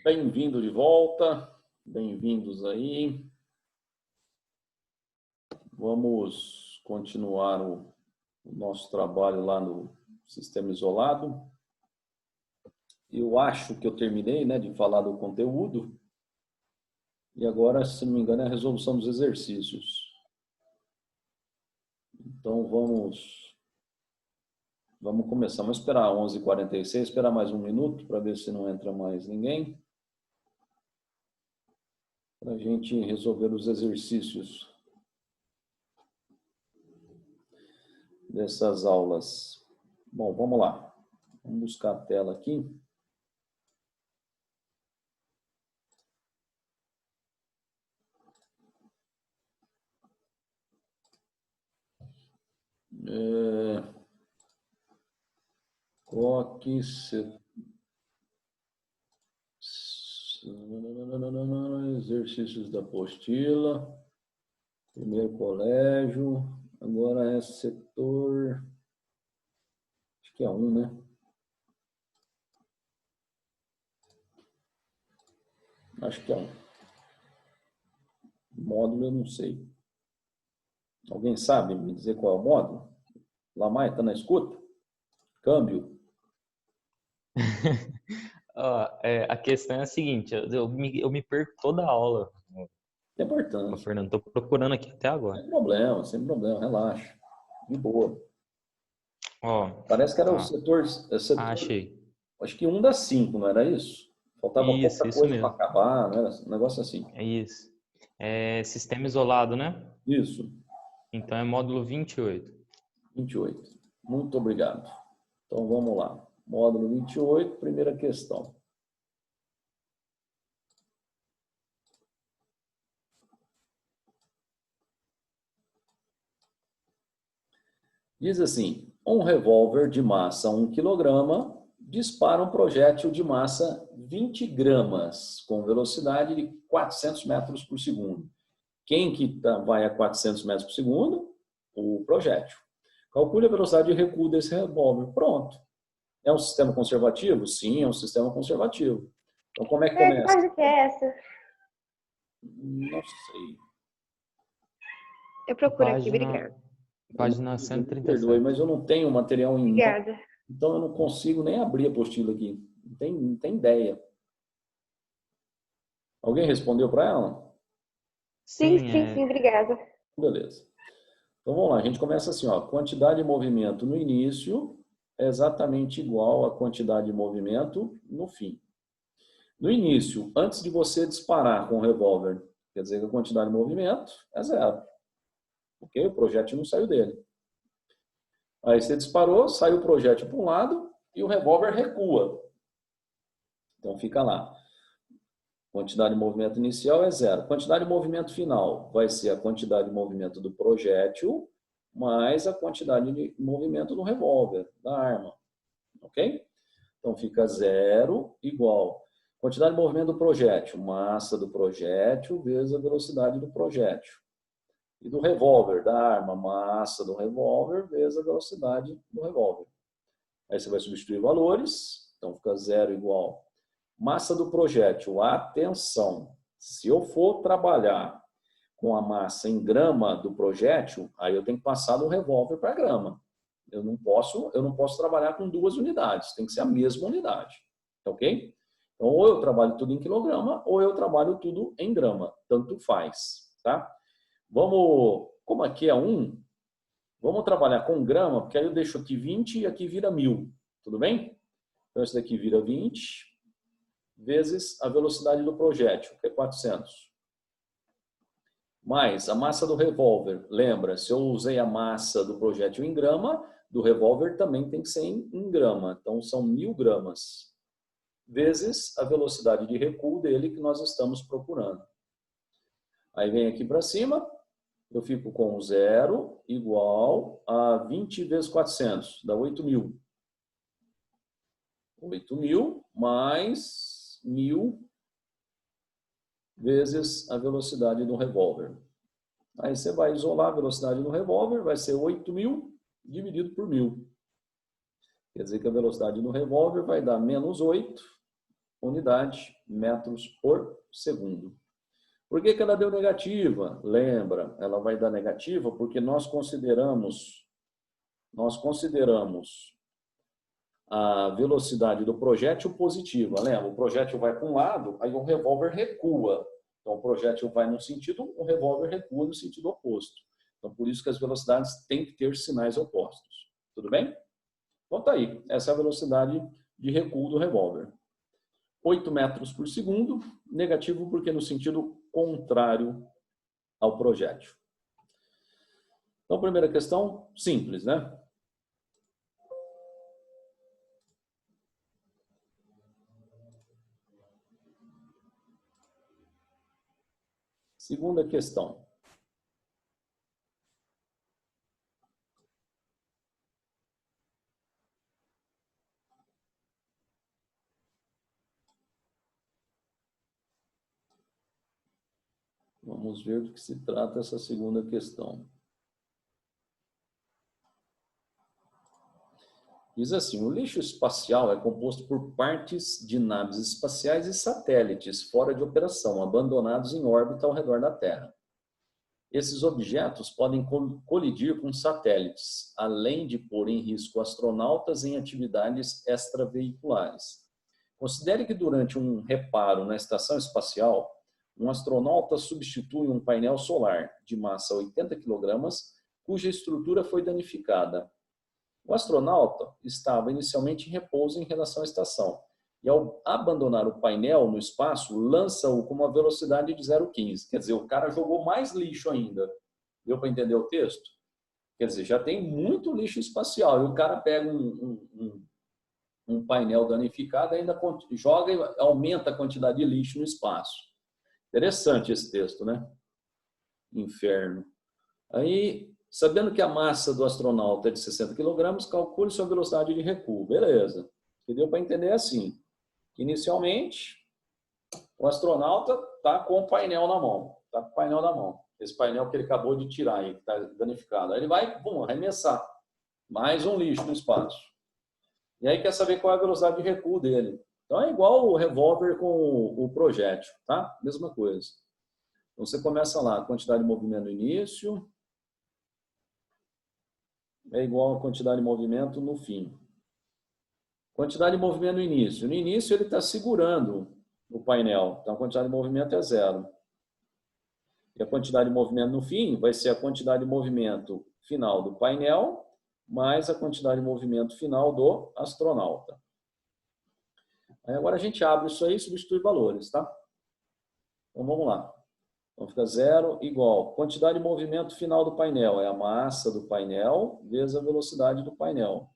Bem-vindo de volta, bem-vindos aí. Vamos continuar o nosso trabalho lá no sistema isolado. Eu acho que eu terminei, né, de falar do conteúdo. E agora, se não me engano, é a resolução dos exercícios. Então, vamos começar. Vamos esperar 11h46, esperar mais um minuto para ver se não entra mais ninguém. Para a gente resolver os exercícios dessas aulas. Bom, vamos lá. Vamos buscar a tela aqui. Coloque exercícios da apostila, primeiro colégio, agora é setor, acho que é 1, né? Acho que é 1. Módulo eu não sei. Alguém sabe me dizer qual é o módulo? Lamai, está na escuta? Câmbio. A questão é a seguinte, eu me perco toda a aula. É importante. Fernando, estou procurando aqui até agora. Sem problema, relaxa. De boa. Ó, Parece que era tá. o setor. Achei. Acho que 1 das 5, não era isso? Faltava pouca Isso coisa para mesmo. acabar, não era um negócio assim. É isso. É sistema isolado, né? Isso. Então é módulo 28. 28. Muito obrigado. Então vamos lá. Módulo 28, primeira questão. Diz assim: um revólver de massa 1 kg dispara um projétil de massa 20 gramas com velocidade de 400 metros por segundo. Quem que vai a 400 metros por segundo? O projétil. Calcule a velocidade de recuo desse revólver. Pronto. É um sistema conservativo? Sim, é um sistema conservativo. Então, como é que começa? Que página que é essa? Não sei. Eu procuro aqui, obrigada. Página Me 137. perdoe, mas eu não tenho material em mão. Obrigada. Então, eu não consigo nem abrir a apostila aqui. Não tem ideia. Alguém respondeu para ela? Sim, obrigada. Beleza. Então, vamos lá. A gente começa assim, ó. Quantidade de movimento no início é exatamente igual à quantidade de movimento no fim. No início, antes de você disparar com o revólver, quer dizer que a quantidade de movimento é 0. Porque o projétil não saiu dele. Aí você disparou, sai o projétil para um lado e o revólver recua. Então fica lá. Quantidade de movimento inicial é 0. Quantidade de movimento final vai ser a quantidade de movimento do projétil mais a quantidade de movimento do revólver, da arma. Ok? Então fica 0 igual. Quantidade de movimento do projétil, massa do projétil vezes a velocidade do projétil. E do revólver, da arma, massa do revólver vezes a velocidade do revólver. Aí você vai substituir valores, então fica 0 igual. Massa do projétil, atenção, se eu for trabalhar com a massa em grama do projétil, aí eu tenho que passar do revólver para grama. Eu não posso trabalhar com 2 unidades, tem que ser a mesma unidade, tá ok? Então, ou eu trabalho tudo em quilograma, ou eu trabalho tudo em grama, tanto faz, tá? Como aqui é 1, vamos trabalhar com grama, porque aí eu deixo aqui 20 e aqui vira 1000, tudo bem? Então, esse daqui vira 20 vezes a velocidade do projétil, que é 400. Mais a massa do revólver. Lembra, se eu usei a massa do projétil em grama, do revólver também tem que ser em grama. Então, são 1000 gramas. Vezes a velocidade de recuo dele que nós estamos procurando. Aí vem aqui para cima, eu fico com 0 igual a 20 vezes 400, dá 8.000. 8.000 mais 1.000 vezes a velocidade do revólver. Aí você vai isolar a velocidade do revólver, vai ser 8.000 dividido por 1.000. Quer dizer que a velocidade do revólver vai dar menos 8 unidade metros por segundo. Por que ela deu negativa? Lembra, ela vai dar negativa porque nós consideramos a velocidade do projétil positiva. Lembra? O projétil vai para um lado, aí o revólver recua. Então, o projétil vai num sentido, o revólver recua no sentido oposto. Então, por isso que as velocidades têm que ter sinais opostos. Tudo bem? Então, tá aí. Essa é a velocidade de recuo do revólver. 8 metros por segundo, negativo porque no sentido contrário ao projétil. Então, primeira questão, simples, né? Segunda questão. Vamos ver do que se trata essa segunda questão. Diz assim, o lixo espacial é composto por partes de naves espaciais e satélites fora de operação, abandonados em órbita ao redor da Terra. Esses objetos podem colidir com satélites, além de pôr em risco astronautas em atividades extraveiculares. Considere que durante um reparo na estação espacial, um astronauta substitui um painel solar de massa 80 kg, cuja estrutura foi danificada. O astronauta estava inicialmente em repouso em relação à estação e, ao abandonar o painel no espaço, lança-o com uma velocidade de 0,15. Quer dizer, o cara jogou mais lixo ainda. Deu para entender o texto? Quer dizer, já tem muito lixo espacial e o cara pega um painel danificado, ainda joga e aumenta a quantidade de lixo no espaço. Interessante esse texto, né? Inferno. Aí, sabendo que a massa do astronauta é de 60 kg, calcule sua velocidade de recuo. Beleza. Deu para entender assim. Inicialmente, o astronauta está com o painel na mão. Está com o painel na mão. Esse painel que ele acabou de tirar aí, que está danificado. Aí ele vai, arremessar mais um lixo no espaço. E aí quer saber qual é a velocidade de recuo dele. Então é igual o revólver com o projétil, tá? Mesma coisa. Então você começa lá, a quantidade de movimento no início é igual a quantidade de movimento no fim. Quantidade de movimento no início. No início ele está segurando o painel, então a quantidade de movimento é 0. E a quantidade de movimento no fim vai ser a quantidade de movimento final do painel mais a quantidade de movimento final do astronauta. Aí agora a gente abre isso aí e substitui valores, tá? Então vamos lá. Então fica 0 igual. Quantidade de movimento final do painel é a massa do painel vezes a velocidade do painel.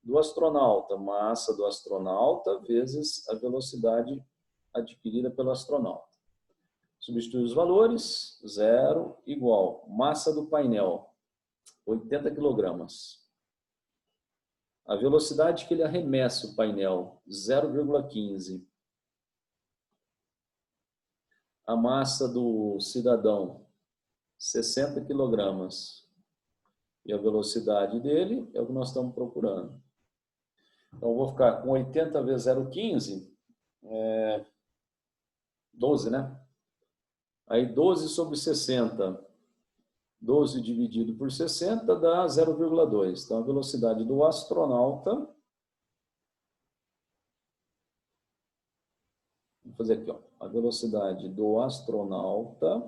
Do astronauta, massa do astronauta vezes a velocidade adquirida pelo astronauta. Substitui os valores. 0 igual. Massa do painel, 80 kg. A velocidade que ele arremessa o painel, 0,15. A massa do cidadão, 60 kg. E a velocidade dele é o que nós estamos procurando. Então, eu vou ficar com 80 vezes 0,15, 12, né? Aí, 12 sobre 60. 12 dividido por 60 dá 0,2. Então, a velocidade do astronauta... Vou fazer aqui, ó. A velocidade do astronauta,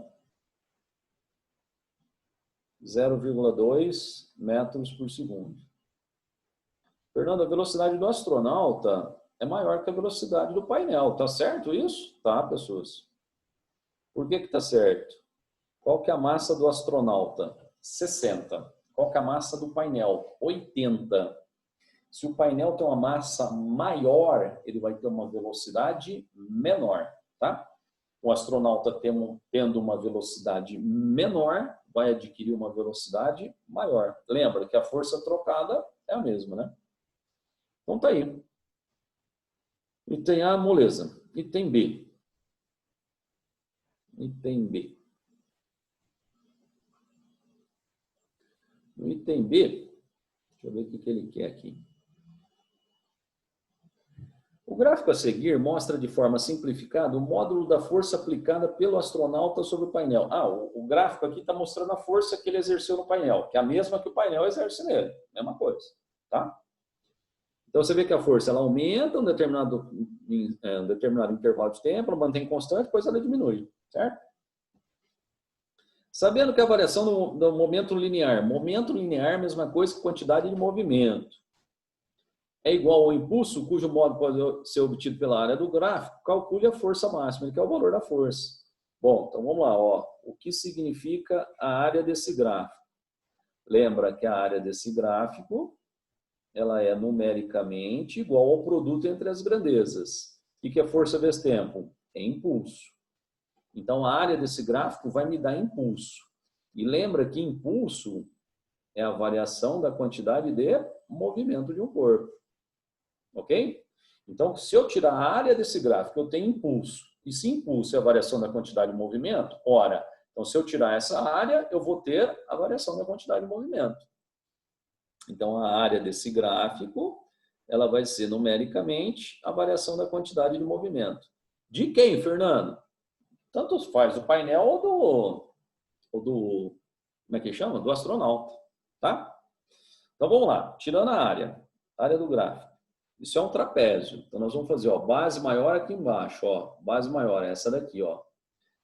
0,2 metros por segundo. Fernando, a velocidade do astronauta é maior que a velocidade do painel. Tá certo isso? Tá, pessoas. Por que tá certo? Qual que é a massa do astronauta? 60. Qual que é a massa do painel? 80. Se o painel tem uma massa maior, ele vai ter uma velocidade menor, tá? O astronauta tendo uma velocidade menor, vai adquirir uma velocidade maior. Lembra que a força trocada é a mesma, né? Então tá aí. Item A, moleza. Item B. Item B. No item B, deixa eu ver o que ele quer aqui. O gráfico a seguir mostra de forma simplificada o módulo da força aplicada pelo astronauta sobre o painel. O gráfico aqui está mostrando a força que ele exerceu no painel, que é a mesma que o painel exerce nele. Mesma coisa, tá? Então, você vê que a força ela aumenta um determinado intervalo de tempo, ela mantém constante, depois ela diminui, certo? Sabendo que a variação do momento linear, mesma coisa que quantidade de movimento, é igual ao impulso, cujo modo pode ser obtido pela área do gráfico, calcule a força máxima, que é o valor da força. Bom, então vamos lá. O que significa a área desse gráfico? Lembra que a área desse gráfico ela é numericamente igual ao produto entre as grandezas. O que é força vezes tempo? É impulso. Então, a área desse gráfico vai me dar impulso. E lembra que impulso é a variação da quantidade de movimento de um corpo. Ok? Então, se eu tirar a área desse gráfico, eu tenho impulso. E se impulso é a variação da quantidade de movimento, ora, então se eu tirar essa área, eu vou ter a variação da quantidade de movimento. Então, a área desse gráfico, ela vai ser numericamente a variação da quantidade de movimento. De quem, Fernando? Tanto faz do painel ou do como é que chama? Do astronauta, tá? Então, vamos lá. Tirando a área do gráfico. Isso é um trapézio. Então, nós vamos fazer, base maior aqui embaixo, base maior, essa daqui,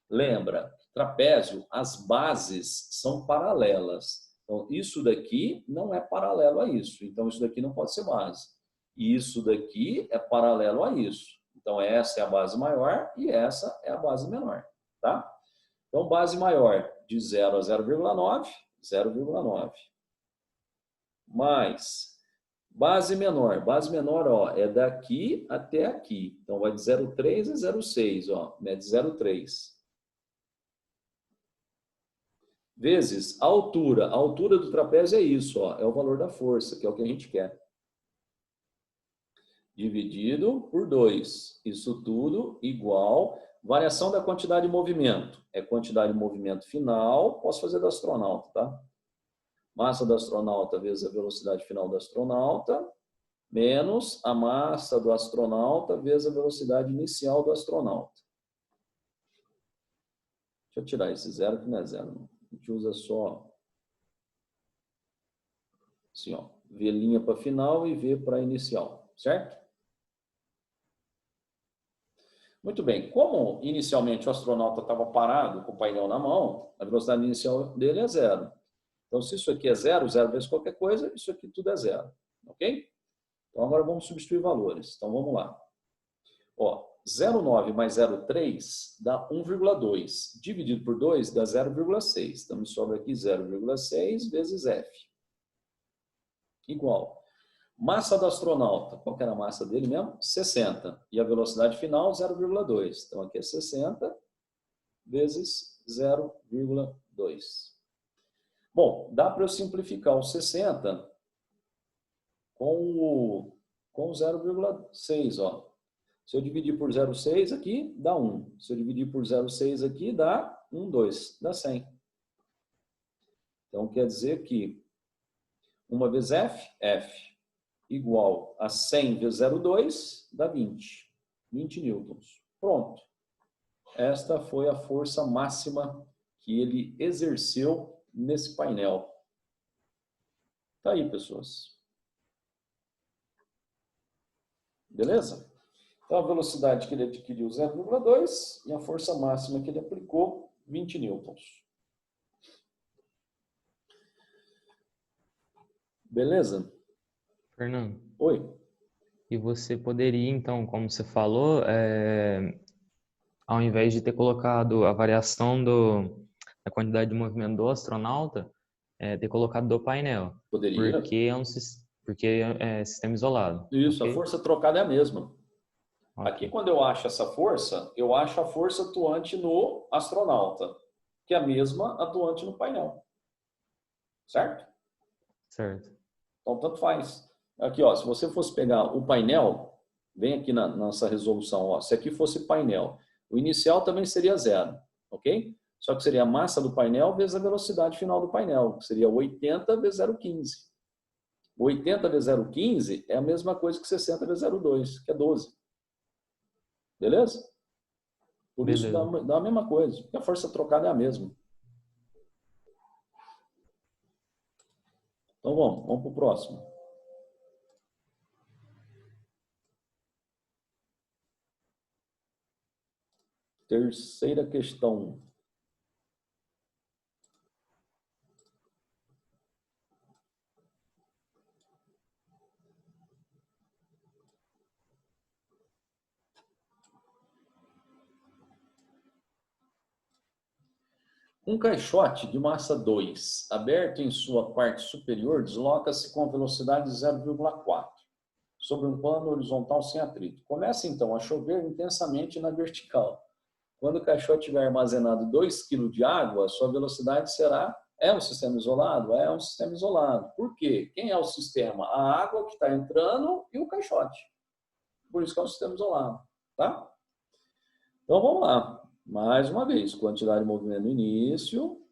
Lembra, trapézio, as bases são paralelas. Então, isso daqui não é paralelo a isso. Então, isso daqui não pode ser base. E isso daqui é paralelo a isso. Então, essa é a base maior e essa é a base menor, tá? Então, base maior de 0 a 0,9, 0,9. Mais base menor. Base menor, é daqui até aqui. Então, vai de 0,3 a 0,6, mede 0,3. Vezes a altura. A altura do trapézio é isso, é o valor da força, que é o que a gente quer. Dividido por 2. Isso tudo igual. Variação da quantidade de movimento. É quantidade de movimento final. Posso fazer do astronauta, tá? Massa do astronauta vezes a velocidade final do astronauta, menos a massa do astronauta vezes a velocidade inicial do astronauta. Deixa eu tirar esse zero, que não é zero, não. A gente usa só assim, V' para final e V para inicial, certo? Muito bem. Como inicialmente o astronauta estava parado com o painel na mão, a velocidade inicial dele é zero. Então, se isso aqui é zero, zero vezes qualquer coisa, isso aqui tudo é zero, ok? Então, agora vamos substituir valores. Então, vamos lá. 0,9 mais 0,3 dá 1,2. Dividido por 2 dá 0,6. Então, me sobra aqui 0,6 vezes F. Igual. Massa do astronauta. Qual que era a massa dele mesmo? 60. E a velocidade final, 0,2. Então, aqui é 60 vezes 0,2. Bom, dá para eu simplificar o 60 com o 0,6, Se eu dividir por 0,6 aqui, dá 1. Se eu dividir por 0,6 aqui, dá 1,2. Dá 100. Então, quer dizer que 1 vezes F, igual a 100 vezes 0,2, dá 20. 20 newtons. Pronto. Esta foi a força máxima que ele exerceu nesse painel. Tá aí, pessoas. Beleza? Então, a velocidade que ele adquiriu, 0,2, e a força máxima que ele aplicou, 20 newtons. Beleza? Fernando. Oi. E você poderia, então, como você falou, ao invés de ter colocado a variação da quantidade de movimento do astronauta, ter colocado do painel. Poderia. Porque é sistema isolado. Isso, okay? A força trocada é a mesma. Okay. Aqui, quando eu acho essa força, eu acho a força atuante no astronauta, que é a mesma atuante no painel. Certo? Certo. Então, tanto faz. Aqui, se você fosse pegar o painel, vem aqui na nossa resolução, se aqui fosse painel, o inicial também seria 0, ok? Só que seria a massa do painel vezes a velocidade final do painel, que seria 80 vezes 0,15. 80 vezes 0,15 é a mesma coisa que 60 vezes 0,2, que é 12. Beleza? Por isso Beleza. dá a mesma coisa, porque a força trocada é a mesma. Então vamos para o próximo. Terceira questão. Um caixote de massa 2, aberto em sua parte superior, desloca-se com velocidade de 0,4 sobre um plano horizontal sem atrito. Começa então a chover intensamente na vertical. Quando o caixote tiver armazenado 2 kg de água, sua velocidade será... É um sistema isolado? É um sistema isolado. Por quê? Quem é o sistema? A água que está entrando e o caixote. Por isso que é um sistema isolado. Tá? Então vamos lá. Mais uma vez, quantidade de movimento no início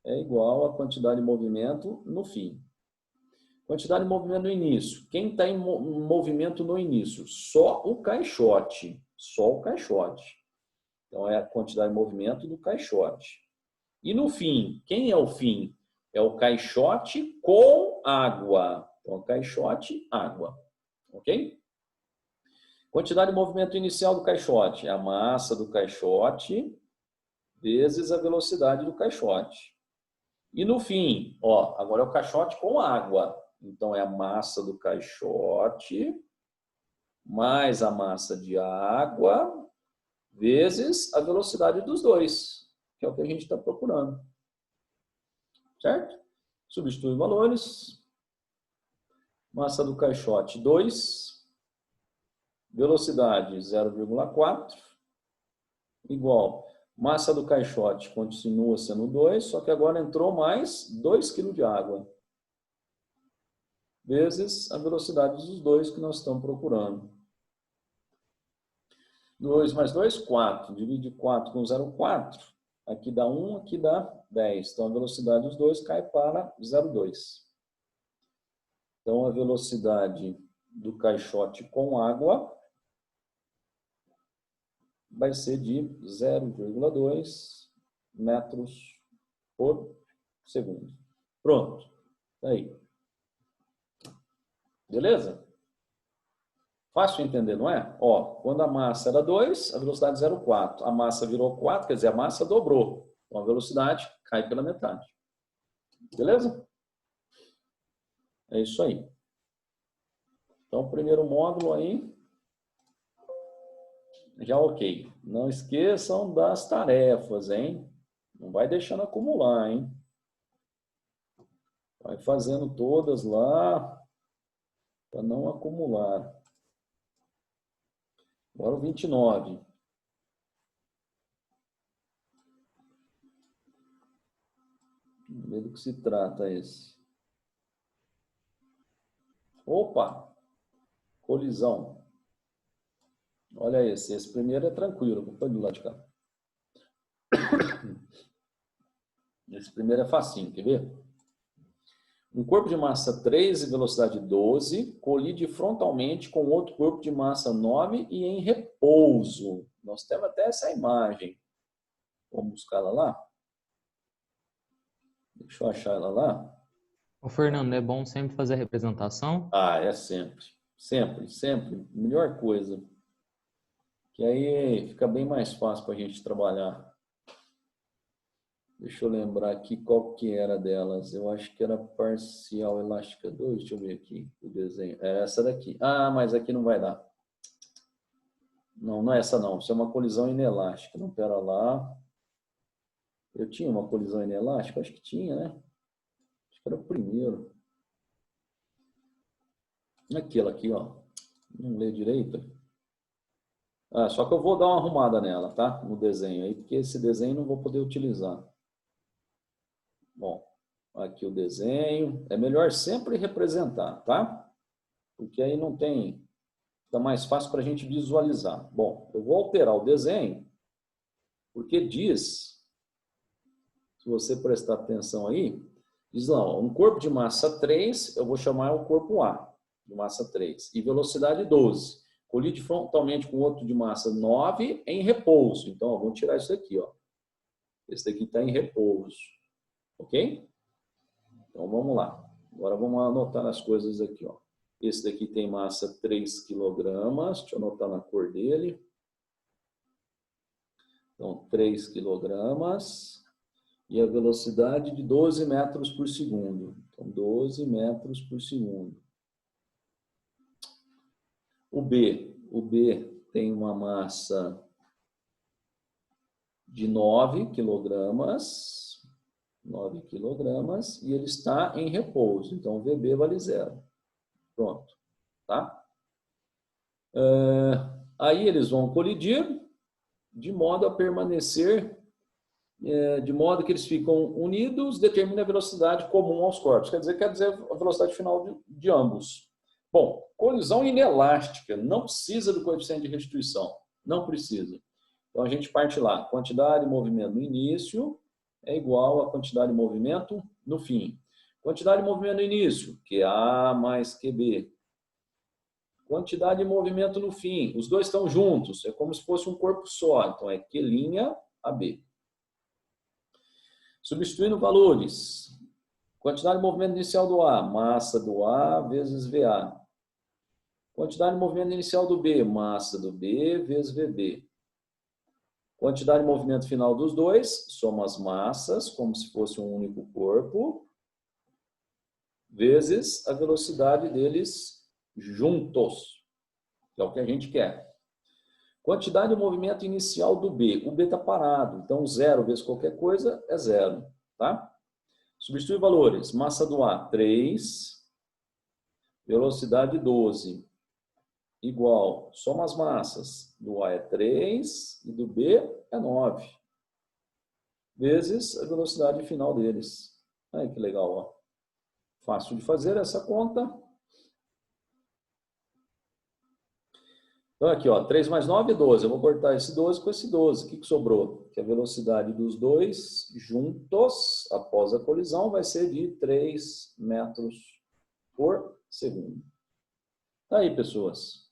é igual a quantidade de movimento no fim. Quantidade de movimento no início. Quem está em movimento no início? Só o caixote. Só o caixote. Então, é a quantidade de movimento do caixote. E no fim, quem é o fim? É o caixote com água. Então, caixote, água. Ok? Quantidade de movimento inicial do caixote. É a massa do caixote vezes a velocidade do caixote. E no fim, ó, agora é o caixote com água. Então, é a massa do caixote mais a massa de água vezes a velocidade dos dois, que é o que a gente está procurando. Certo? Substitui valores. Massa do caixote, 2. Velocidade, 0,4. Igual. Massa do caixote continua sendo 2, só que agora entrou mais 2 kg de água. Vezes a velocidade dos dois que nós estamos procurando. 2 mais 2, 4. Divide 4 com 0,4. Aqui dá 1, aqui dá 10. Então, a velocidade dos dois cai para 0,2. Então, a velocidade do caixote com água vai ser de 0,2 metros por segundo. Pronto. Aí. Beleza? Fácil de entender, não é? Ó, quando a massa era 2, a velocidade 0,4. A massa virou 4, quer dizer, a massa dobrou. Então, a velocidade cai pela metade. Beleza? É isso aí. Então, primeiro módulo aí, já ok. Não esqueçam das tarefas, hein? Não vai deixando acumular, hein? Vai fazendo todas lá, para não acumular. Agora o 29. Do que se trata esse? Opa! Colisão. Olha esse. Esse primeiro é tranquilo. Vou pôr do lado de cá. Esse primeiro é facinho, quer ver? Um corpo de massa 3 e velocidade 12 colide frontalmente com outro corpo de massa 9 e em repouso. Nós temos até essa imagem. Vamos buscar ela lá? Deixa eu achar ela lá. Ô, Fernando, é bom sempre fazer a representação? Ah, é sempre. Sempre, sempre. Melhor coisa. Que aí fica bem mais fácil para a gente trabalhar. Deixa eu lembrar aqui qual que era delas. Eu acho que era parcial elástica 2. Deixa eu ver aqui o desenho. É essa daqui. Ah, mas aqui não vai dar. Não, não é essa não. Isso é uma colisão inelástica. Não, pera lá. Eu tinha uma colisão inelástica? Acho que tinha, né? Acho que era o primeiro. Aquela aqui, ó. Não lê direito. Ah, só que eu vou dar uma arrumada nela, tá? No desenho aí, porque esse desenho não vou poder utilizar. Bom, aqui o desenho. É melhor sempre representar, tá? Porque aí não tem... Fica mais fácil para a gente visualizar. Bom, eu vou alterar o desenho, porque diz, se você prestar atenção aí, diz lá, ó, um corpo de massa 3, eu vou chamar o corpo A, de massa 3, e velocidade 12. colide frontalmente com outro de massa 9 em repouso. Então, ó, vamos tirar isso daqui, ó. Esse daqui está em repouso. Ok? Então, vamos lá. Agora, vamos anotar as coisas aqui, ó. Esse daqui tem massa 3 kg. Deixa eu anotar na cor dele. Então, 3 kg. E a velocidade de 12 metros por segundo. Então, 12 metros por segundo. O B tem uma massa de 9 kg. 9 kg. E ele está em repouso. Então, o VB vale 0. Pronto. Tá? Aí eles vão colidir de modo a permanecer, de modo que eles ficam unidos, determina a velocidade comum aos corpos. Quer dizer a velocidade final de ambos. Bom, colisão inelástica. Não precisa do coeficiente de restituição. Não precisa. Então, a gente parte lá. Quantidade de movimento no início é igual a quantidade de movimento no fim. Quantidade de movimento no início, QA mais QB. Quantidade de movimento no fim. Os dois estão juntos. É como se fosse um corpo só. Então, é Q' AB. Substituindo valores. Quantidade de movimento inicial do A. Massa do A vezes VA. Quantidade de movimento inicial do B. Massa do B vezes VB. Quantidade de movimento final dos dois. Soma as massas, como se fosse um único corpo. Vezes a velocidade deles juntos, que é o que a gente quer. Quantidade de movimento inicial do B. O B está parado, então 0 vezes qualquer coisa é 0. Tá? Substituir valores. Massa do A, 3. Velocidade 12. Igual. Soma as massas. Do A é 3 e do B é 9. Vezes a velocidade final deles. Ai, que legal, ó. Fácil de fazer essa conta. Então, aqui, ó, 3 mais 9 é 12. Eu vou cortar esse 12 com esse 12. O que sobrou? Que a velocidade dos dois juntos, após a colisão, vai ser de 3 metros por segundo. Tá aí, pessoas.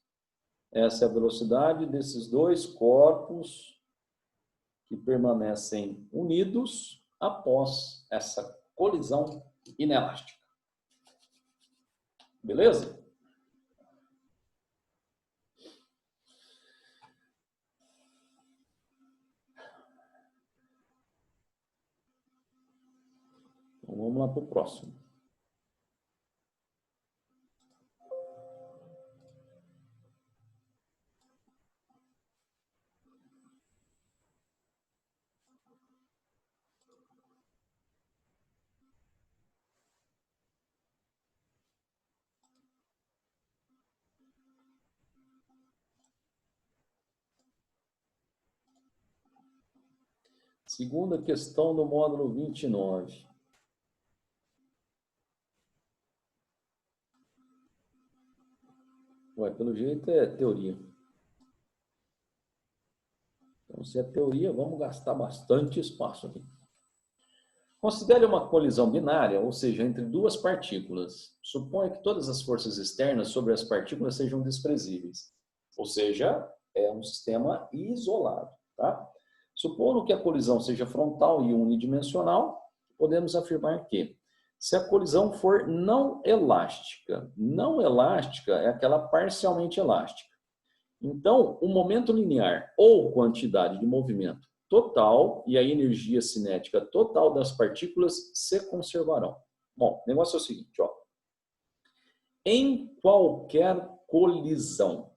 Essa é a velocidade desses dois corpos que permanecem unidos após essa colisão inelástica. Beleza? Então, vamos lá para o próximo. Segunda questão do módulo 29. Ué, pelo jeito é teoria. Então, se é teoria, vamos gastar bastante espaço aqui. Considere uma colisão binária, ou seja, entre duas partículas. Suponha que todas as forças externas sobre as partículas sejam desprezíveis. Ou seja, é um sistema isolado. Tá? Supondo que a colisão seja frontal e unidimensional, podemos afirmar que, se a colisão for não elástica é aquela parcialmente elástica. Então, o momento linear ou quantidade de movimento total e a energia cinética total das partículas se conservarão. Bom, o negócio é o seguinte, ó. Em qualquer colisão,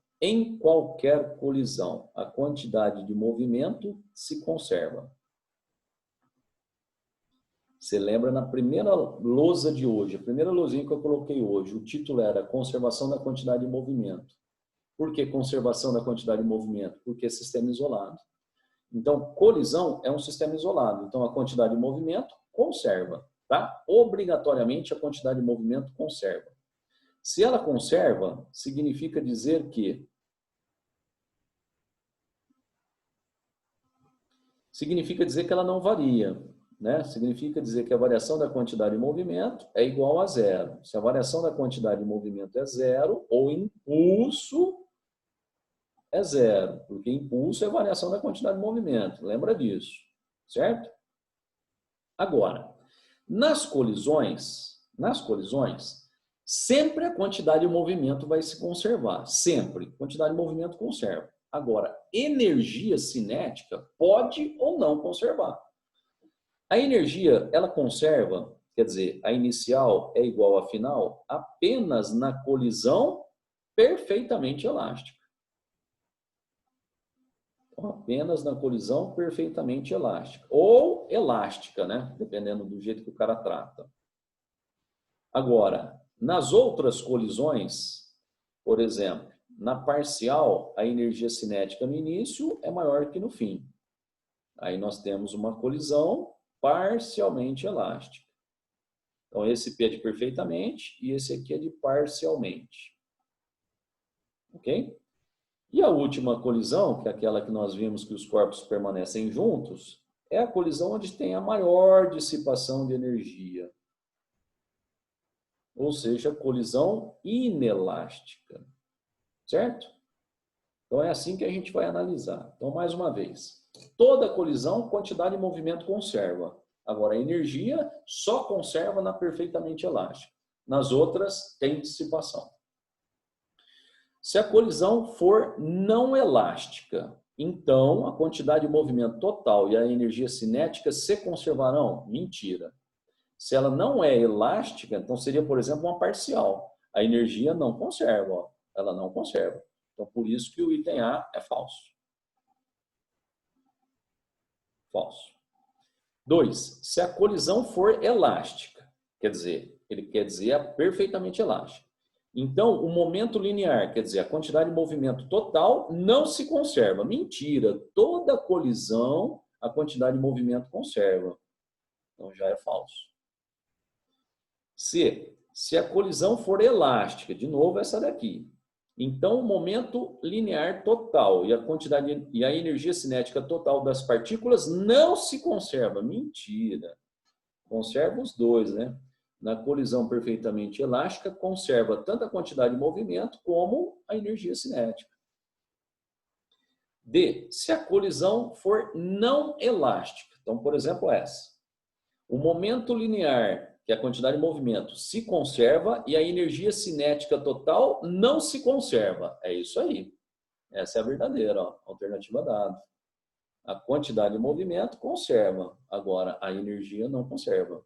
a quantidade de movimento se conserva. Você lembra na primeira lousa de hoje, a primeira lousinha que eu coloquei hoje, o título era Conservação da Quantidade de Movimento. Por que conservação da quantidade de movimento? Porque é sistema isolado. Então, colisão é um sistema isolado. Então, a quantidade de movimento conserva. Tá? Obrigatoriamente, a quantidade de movimento conserva. Se ela conserva, significa dizer que ela não varia. Né? Significa dizer que a variação da quantidade de movimento é igual a 0. Se a variação da quantidade de movimento é 0, o impulso é zero, porque impulso é variação da quantidade de movimento. Lembra disso, certo? Agora, nas colisões, sempre a quantidade de movimento vai se conservar. Sempre. Quantidade de movimento conserva. Agora, energia cinética pode ou não conservar. A energia, ela conserva, quer dizer, a inicial é igual à final, apenas na colisão perfeitamente elástica. Então, apenas na colisão perfeitamente elástica. Ou elástica, né? Dependendo do jeito que o cara trata. Agora, nas outras colisões, por exemplo, na parcial, a energia cinética no início é maior que no fim. Aí nós temos uma colisão parcialmente elástica. Então, esse P é de perfeitamente e esse aqui é de parcialmente. Ok? E a última colisão, que é aquela que nós vimos que os corpos permanecem juntos, é a colisão onde tem a maior dissipação de energia. Ou seja, colisão inelástica. Certo? Então, é assim que a gente vai analisar. Então, mais uma vez, toda colisão, quantidade de movimento conserva. Agora, a energia só conserva na perfeitamente elástica. Nas outras, tem dissipação. Se a colisão for não elástica, então a quantidade de movimento total e a energia cinética se conservarão? Mentira. Se ela não é elástica, então seria, por exemplo, uma parcial. A energia não conserva, ó. Ela não conserva. Então, por isso que o item A é falso. Falso. 2. Se a colisão for elástica, ele quer dizer perfeitamente elástica. Então, o momento linear, quer dizer, a quantidade de movimento total não se conserva. Mentira. Toda colisão, a quantidade de movimento conserva. Então, já é falso. C. Se a colisão for elástica, de novo essa daqui. Então, o momento linear total e a quantidade e a energia cinética total das partículas não se conserva. Mentira. Conserva os dois, né? Na colisão perfeitamente elástica, conserva tanto a quantidade de movimento como a energia cinética. D. Se a colisão for não elástica. Então, por exemplo, essa. O momento linear, que é a quantidade de movimento, se conserva e a energia cinética total não se conserva. É isso aí. Essa é a verdadeira, ó, alternativa dada. A quantidade de movimento conserva, agora a energia não conserva.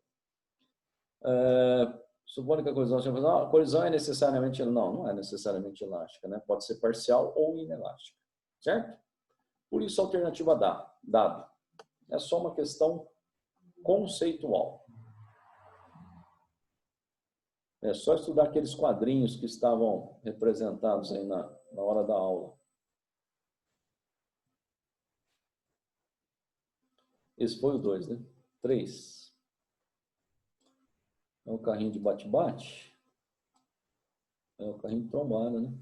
Supondo que a colisão é necessariamente... Não é necessariamente elástica, né? Pode ser parcial ou inelástica, certo? Por isso, a alternativa dada. É só uma questão conceitual. É só estudar aqueles quadrinhos que estavam representados aí na hora da aula. Esse foi o 2, né? 3. É o carrinho de bate-bate. É o carrinho de trombada, né?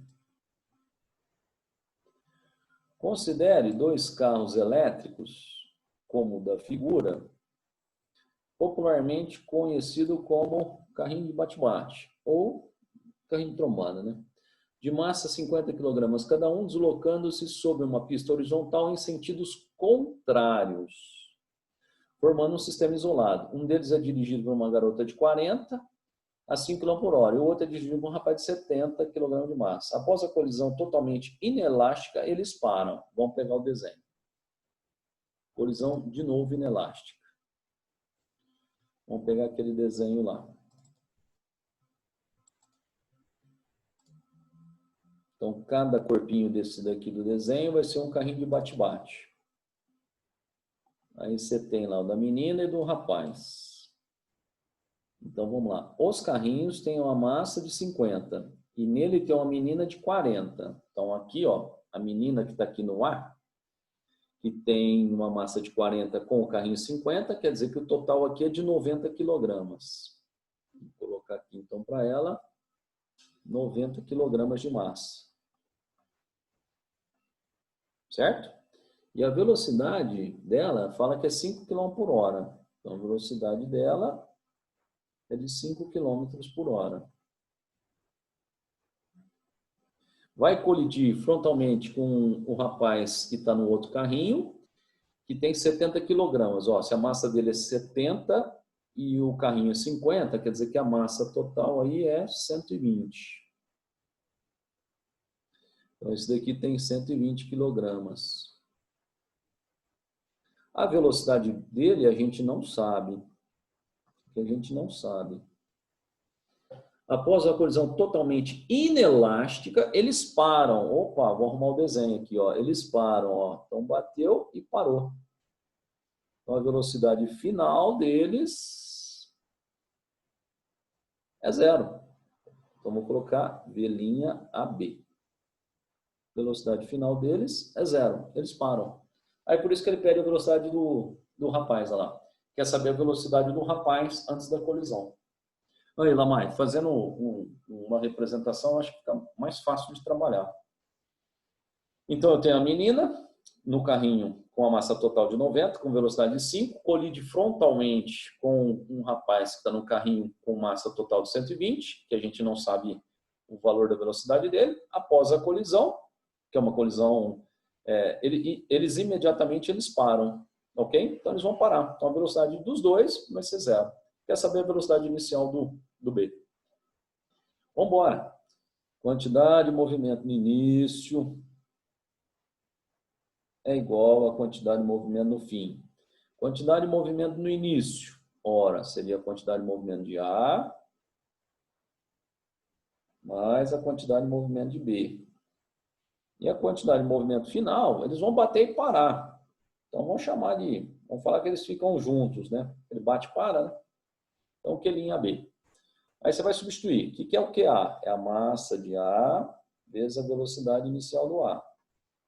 Considere 2 carros elétricos, como o da figura, popularmente conhecido como carrinho de bate-bate, ou carrinho de trombada, né? De massa 50 kg cada um, deslocando-se sobre uma pista horizontal em sentidos contrários, formando um sistema isolado. Um deles é dirigido por uma garota de 40 a 5 km por hora, e o outro é dirigido por um rapaz de 70 kg de massa. Após a colisão totalmente inelástica, eles param. Vamos pegar o desenho. Colisão, de novo, inelástica. Vamos pegar aquele desenho lá. Então, cada corpinho desse daqui do desenho vai ser um carrinho de bate-bate. Aí você tem lá o da menina e do rapaz. Então, vamos lá. Os carrinhos têm uma massa de 50 e nele tem uma menina de 40. Então, aqui, ó, a menina que está aqui no ar, que tem uma massa de 40 com o carrinho 50, quer dizer que o total aqui é de 90 kg. Vou colocar aqui, então, para ela, 90 kg de massa. Certo? E a velocidade dela fala que é 5 km por hora. Então, a velocidade dela é de 5 km por hora. vai colidir frontalmente com o rapaz que está no outro carrinho, que tem 70 quilogramas. Ó, se a massa dele é 70 e o carrinho é 50, quer dizer que a massa total aí é 120. Então, esse daqui tem 120 quilogramas. A velocidade dele a gente não sabe. A gente não sabe. Após a colisão totalmente inelástica, eles param. Opa, vou arrumar o desenho aqui, ó. Eles param, ó. Então bateu e parou. Então a velocidade final deles é 0. Então vou colocar V'AB. Velocidade final deles é 0. Eles param. Aí por isso que ele pede a velocidade do rapaz, olha lá. Quer saber a velocidade do rapaz antes da colisão. Aí, Lamai, fazendo uma representação, acho que fica mais fácil de trabalhar. Então, eu tenho a menina no carrinho com a massa total de 90, com velocidade de 5, colide frontalmente com um rapaz que está no carrinho com massa total de 120, que a gente não sabe o valor da velocidade dele. Após a colisão, que é uma colisão, eles imediatamente param, ok? Então, eles vão parar. Então, a velocidade dos dois vai ser 0. Quer saber a velocidade inicial do B? Vamos embora. Quantidade de movimento no início é igual a quantidade de movimento no fim. Quantidade de movimento no início, ora, seria a quantidade de movimento de A mais a quantidade de movimento de B. E a quantidade de movimento final, eles vão bater e parar. Então, vamos falar que eles ficam juntos, né? Ele bate e para, né? Então, Q'B. Aí você vai substituir. O que é o QA? É a massa de A vezes a velocidade inicial do A.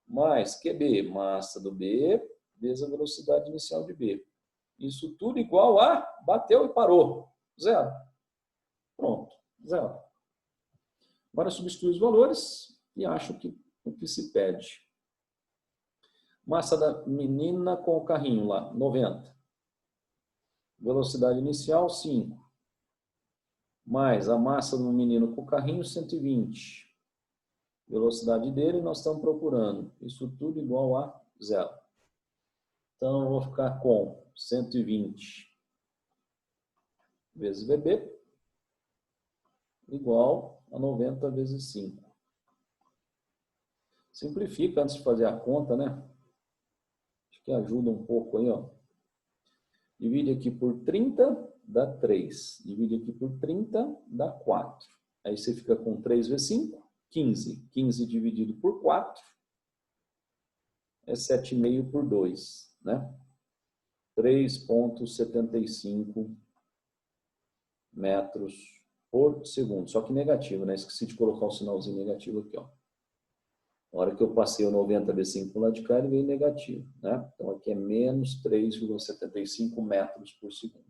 Mais QB, massa do B, vezes a velocidade inicial de B. Isso tudo igual a bateu e parou. 0. Pronto, 0. Agora substitui os valores e acho que o que se pede. Massa da menina com o carrinho lá, 90. Velocidade inicial, 5. Mais a massa do menino com o carrinho, 120. Velocidade dele, nós estamos procurando. Isso tudo igual a 0. Então, eu vou ficar com 120 vezes VB igual a 90 vezes 5. Simplifica antes de fazer a conta, né? Acho que ajuda um pouco aí, ó. Divide aqui por 30, dá 3. Divide aqui por 30, dá 4. Aí você fica com 3 vezes 5, 15. 15 dividido por 4 é 7,5 por 2, né? 3,75 metros por segundo. Só que negativo, né? Esqueci de colocar o sinalzinho negativo aqui, ó. Na hora que eu passei o 90 vezes 5 para o lado de cá, ele veio negativo, né? Então, aqui é menos 3,75 metros por segundo.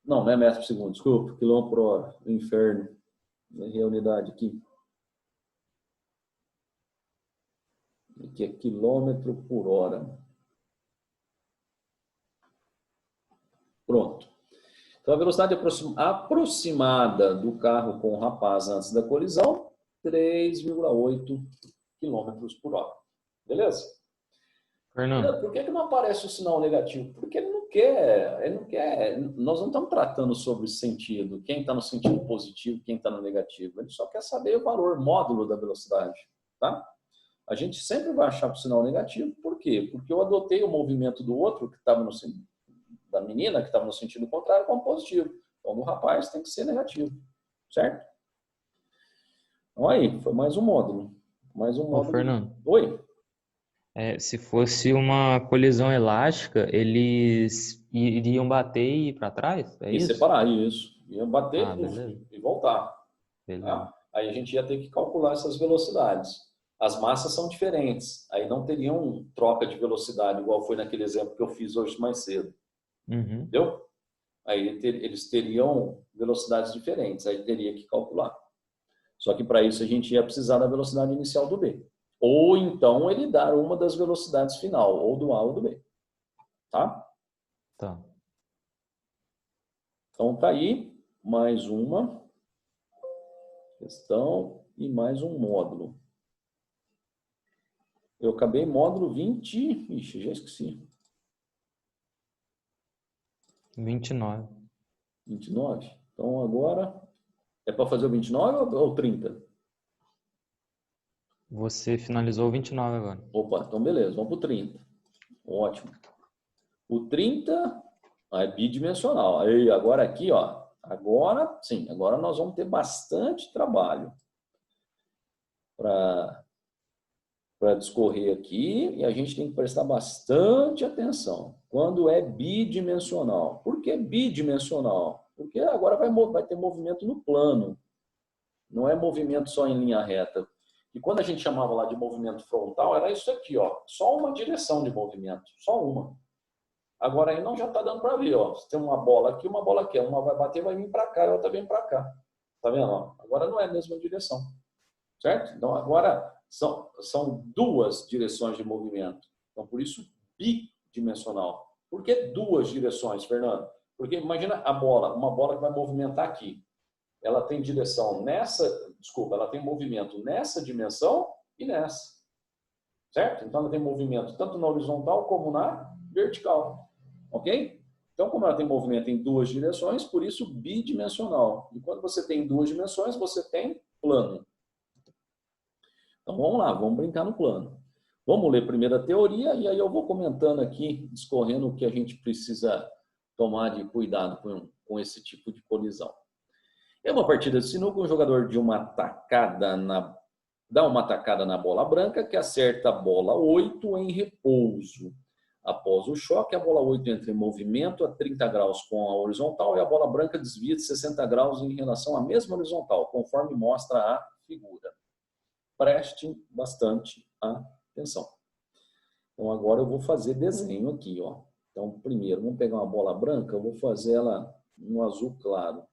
Não, não é metro por segundo, desculpa. Quilômetro por hora. Inferno. Errei a unidade aqui. Aqui é quilômetro por hora. Pronto. Então, a velocidade aproximada do carro com o rapaz antes da colisão, 3,8 km por hora. Beleza? Fernando, Por que não aparece o sinal negativo? Porque ele não quer. Nós não estamos tratando sobre sentido, quem está no sentido positivo, quem está no negativo. Ele só quer saber o valor módulo da velocidade. Tá? A gente sempre vai achar o sinal negativo. Por quê? Porque eu adotei o movimento do outro, que estava no sentido da menina, que estava no sentido contrário, como positivo. Então, do rapaz tem que ser negativo. Certo? Então, aí, foi mais um módulo. Mais um módulo. Fernando. Oi? Se fosse uma colisão elástica, eles iriam bater e ir para trás? É E isso? separar, isso. Ia bater Beleza. e voltar. Beleza. Tá? Aí a gente ia ter que calcular essas velocidades. As massas são diferentes. Aí não teriam troca de velocidade, igual foi naquele exemplo que eu fiz hoje mais cedo. Uhum. Entendeu? Aí eles teriam velocidades diferentes. Aí teria que calcular. Só que para isso a gente ia precisar da velocidade inicial do B. Ou então ele dar uma das velocidades final, ou do A ou do B. Tá? Tá. Então tá aí mais uma questão e mais um módulo. Eu acabei módulo 20... Ixi, já esqueci. 29. 29? Então agora é para fazer o 29 ou 30? Você finalizou o 29 agora. Opa, então beleza, vamos para o 30. Ótimo. O 30 é bidimensional. Aí, agora aqui, ó. Agora, sim, agora nós vamos ter bastante trabalho para discorrer aqui e a gente tem que prestar bastante atenção. Quando é bidimensional. Por que bidimensional? Porque agora vai ter movimento no plano. Não é movimento só em linha reta. E quando a gente chamava lá de movimento frontal, era isso aqui, ó. Só uma direção de movimento. Só uma. Agora aí não já está dando para ver, ó. Você tem uma bola aqui, uma bola aqui. Uma vai bater, vai vir para cá, a outra vem para cá. Tá vendo? Ó? Agora não é a mesma direção. Certo? Então agora são duas direções de movimento. Então por isso bidimensional. Por que duas direções, Fernando? Porque imagina a bola, uma bola que vai movimentar aqui. Ela tem direção ela tem movimento nessa dimensão e nessa. Certo? Então ela tem movimento tanto na horizontal como na vertical. Ok? Então, como ela tem movimento em duas direções, por isso bidimensional. E quando você tem duas dimensões, você tem plano. Então, vamos lá, vamos brincar no plano. Vamos ler primeiro a teoria e aí eu vou comentando aqui, discorrendo o que a gente precisa tomar de cuidado com esse tipo de colisão. É uma partida de sinuca, um jogador dá uma tacada na bola branca que acerta a bola 8 em repouso. Após o choque, a bola 8 entra em movimento a 30 graus com a horizontal e a bola branca desvia de 60 graus em relação à mesma horizontal, conforme mostra a figura. Prestem bastante atenção. Então, agora eu vou fazer desenho aqui, ó. Então, primeiro, vamos pegar uma bola branca, eu vou fazer ela no azul claro.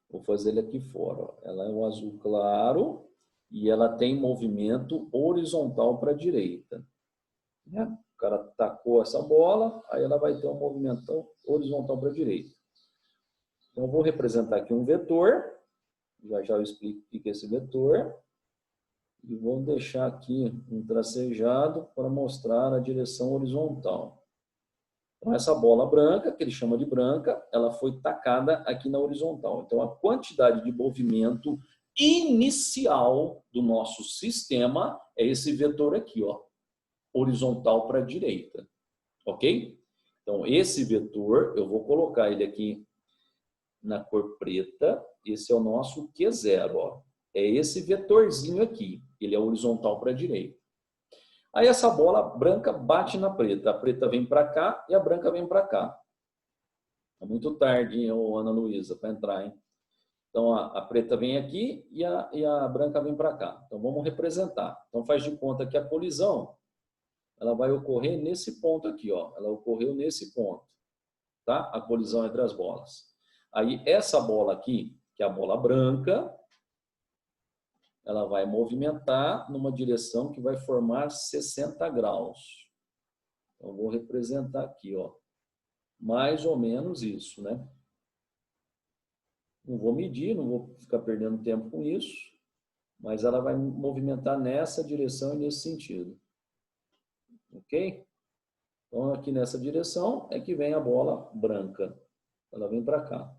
Vou fazer ele aqui fora, ó. Ela é um azul claro e ela tem movimento horizontal para a direita. Né? O cara tacou essa bola, aí ela vai ter um movimento horizontal para a direita. Então, eu vou representar aqui um vetor. Já eu explico o que é esse vetor. E vou deixar aqui um tracejado para mostrar a direção horizontal. Então, essa bola branca, que ele chama de branca, ela foi tacada aqui na horizontal. Então, a quantidade de movimento inicial do nosso sistema é esse vetor aqui, ó, horizontal para a direita. Ok? Então, esse vetor, eu vou colocar ele aqui na cor preta. Esse é o nosso Q0, ó. É esse vetorzinho aqui. Ele é horizontal para a direita. Aí essa bola branca bate na preta. A preta vem para cá e a branca vem para cá. É muito tarde, hein, Ana Luísa, para entrar, hein? Então a preta vem aqui e a branca vem para cá. Então vamos representar. Então faz de conta que a colisão ela vai ocorrer nesse ponto aqui, ó. Ela ocorreu nesse ponto, tá? A colisão entre as bolas. Aí essa bola aqui, que é a bola branca, ela vai movimentar numa direção que vai formar 60 graus. Então, eu vou representar aqui, ó. Mais ou menos isso, né? Não vou medir, não vou ficar perdendo tempo com isso, mas ela vai movimentar nessa direção e nesse sentido. Ok? Então, aqui nessa direção é que vem a bola branca. Ela vem para cá.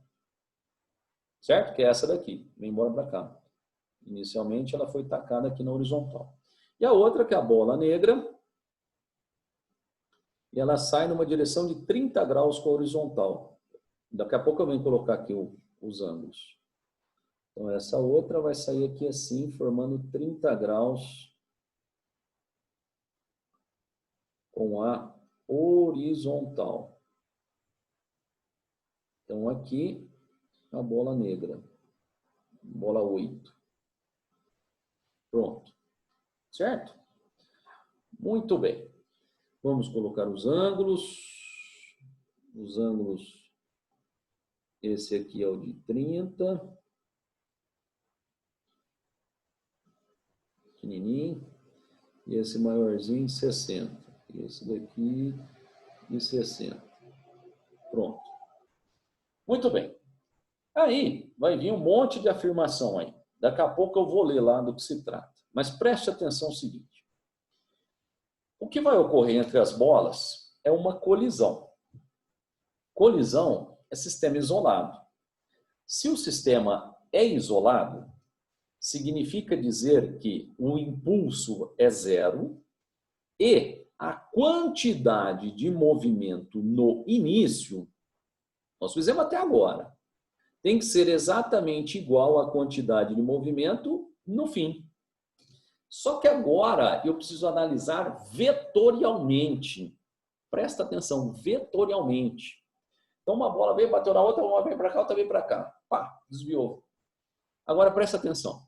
Certo? Que é essa daqui. Vem embora para cá. Inicialmente, ela foi tacada aqui na horizontal. E a outra, que é a bola negra, e ela sai numa direção de 30 graus com a horizontal. Daqui a pouco eu venho colocar aqui os ângulos. Então, essa outra vai sair aqui assim, formando 30 graus com a horizontal. Então, aqui, a bola negra. Bola 8. Pronto. Certo? Muito bem. Vamos colocar os ângulos. Os ângulos, esse aqui é o de 30. Pequenininho. E esse maiorzinho, 60. Esse daqui, de 60. Pronto. Muito bem. Aí vai vir um monte de afirmação aí. Daqui a pouco eu vou ler lá do que se trata. Mas preste atenção no seguinte. O que vai ocorrer entre as bolas é uma colisão. Colisão é sistema isolado. Se o sistema é isolado, significa dizer que o impulso é zero e a quantidade de movimento no início, nós fizemos até agora, tem que ser exatamente igual à quantidade de movimento no fim. Só que agora eu preciso analisar vetorialmente. Presta atenção, vetorialmente. Então uma bola veio, bateu na outra, uma veio para cá, outra veio para cá. Pá, desviou. Agora presta atenção.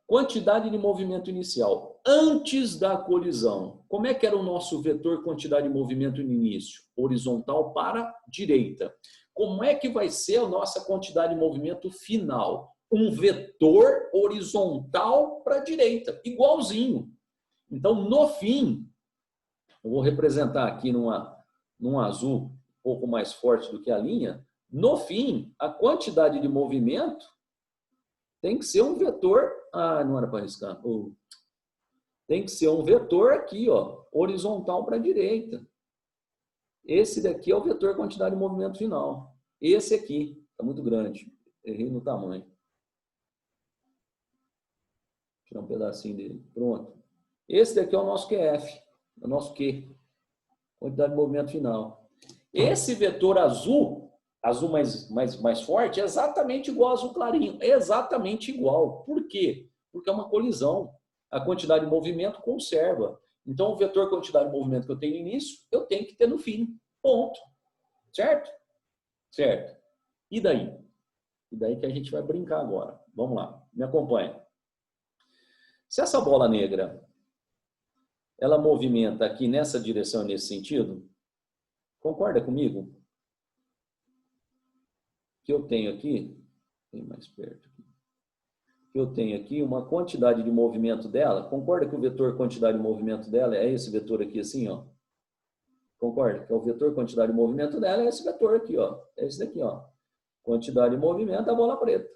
Quantidade de movimento inicial. Antes da colisão, como é que era o nosso vetor quantidade de movimento no início? Horizontal para direita. Como é que vai ser a nossa quantidade de movimento final? Um vetor horizontal para direita, igualzinho. Então, no fim, eu vou representar aqui num azul um pouco mais forte do que a linha. No fim, a quantidade de movimento tem que ser um vetor... Ah, não era para arriscar. Tem que ser um vetor aqui, ó, horizontal para a direita. Esse daqui é o vetor quantidade de movimento final. Esse aqui está muito grande. Errei no tamanho. Vou tirar um pedacinho dele. Pronto. Esse daqui é o nosso QF. É o nosso Q. Quantidade de movimento final. Esse vetor azul mais forte, é exatamente igual ao azul clarinho. É exatamente igual. Por quê? Porque é uma colisão. A quantidade de movimento conserva. Então, o vetor quantidade de movimento que eu tenho no início, eu tenho que ter no fim. Ponto. Certo? Certo. E daí? E daí que a gente vai brincar agora. Vamos lá. Me acompanha. Se essa bola negra, ela movimenta aqui nessa direção e nesse sentido, concorda comigo? Que eu tenho aqui, bem mais perto aqui, que eu tenho aqui uma quantidade de movimento dela, concorda que o vetor quantidade de movimento dela é esse vetor aqui assim, ó? Concorda? Que é o vetor quantidade de movimento dela é esse vetor aqui, ó. É esse daqui, ó. Quantidade de movimento da bola preta.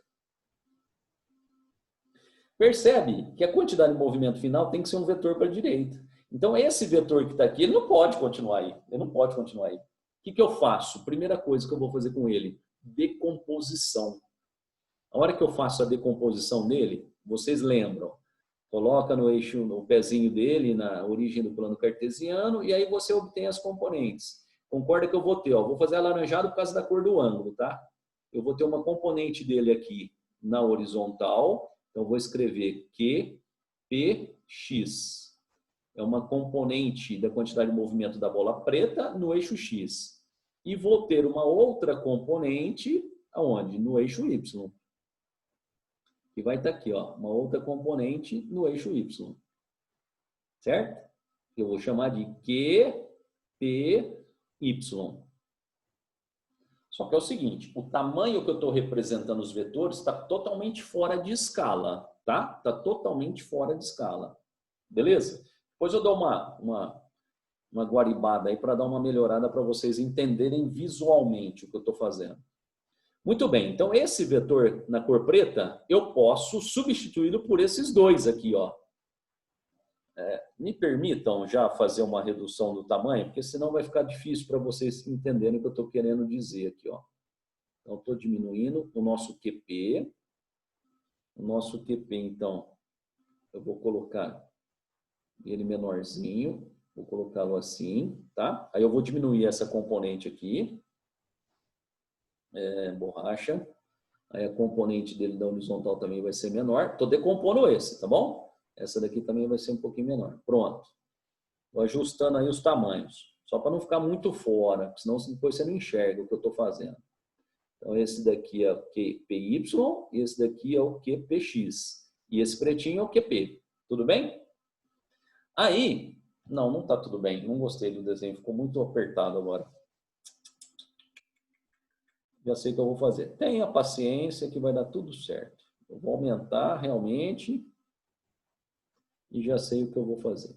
Percebe que a quantidade de movimento final tem que ser um vetor para a direita. Então, esse vetor que está aqui, ele não pode continuar aí. Ele não pode continuar aí. O que eu faço? Primeira coisa que eu vou fazer com ele, decomposição. A hora que eu faço a decomposição dele, vocês lembram, coloca no eixo, no pezinho dele, na origem do plano cartesiano, e aí você obtém as componentes. Concorda que eu vou ter, ó, vou fazer alaranjado por causa da cor do ângulo, tá? Eu vou ter uma componente dele aqui na horizontal, então vou escrever QPX. É uma componente da quantidade de movimento da bola preta no eixo X. E vou ter uma outra componente, aonde? No eixo Y. Que vai estar aqui, ó, uma outra componente no eixo Y. Certo? Eu vou chamar de QPY. Só que é o seguinte, o tamanho que eu estou representando os vetores está totalmente fora de escala, tá? Está totalmente fora de escala. Beleza? Depois eu dou uma guaribada aí para dar uma melhorada para vocês entenderem visualmente o que eu estou fazendo. Muito bem, então esse vetor na cor preta, eu posso substituí-lo por esses dois aqui, ó. Me permitam já fazer uma redução do tamanho, porque senão vai ficar difícil para vocês entenderem o que eu estou querendo dizer aqui, ó. Então, estou diminuindo o nosso QP. O nosso QP, então, eu vou colocar ele menorzinho, vou colocá-lo assim, tá? Aí eu vou diminuir essa componente aqui, borracha. Aí a componente dele da horizontal também vai ser menor. Estou decompondo esse, tá bom? Essa daqui também vai ser um pouquinho menor. Pronto. Vou ajustando aí os tamanhos. Só para não ficar muito fora, senão depois você não enxerga o que eu estou fazendo. Então, esse daqui é o QPY e esse daqui é o QPX. E esse pretinho é o QP. Tudo bem? Aí, não está tudo bem. Não gostei do desenho, ficou muito apertado agora. Já sei o que eu vou fazer. Tenha paciência que vai dar tudo certo. Eu vou aumentar realmente e já sei o que eu vou fazer.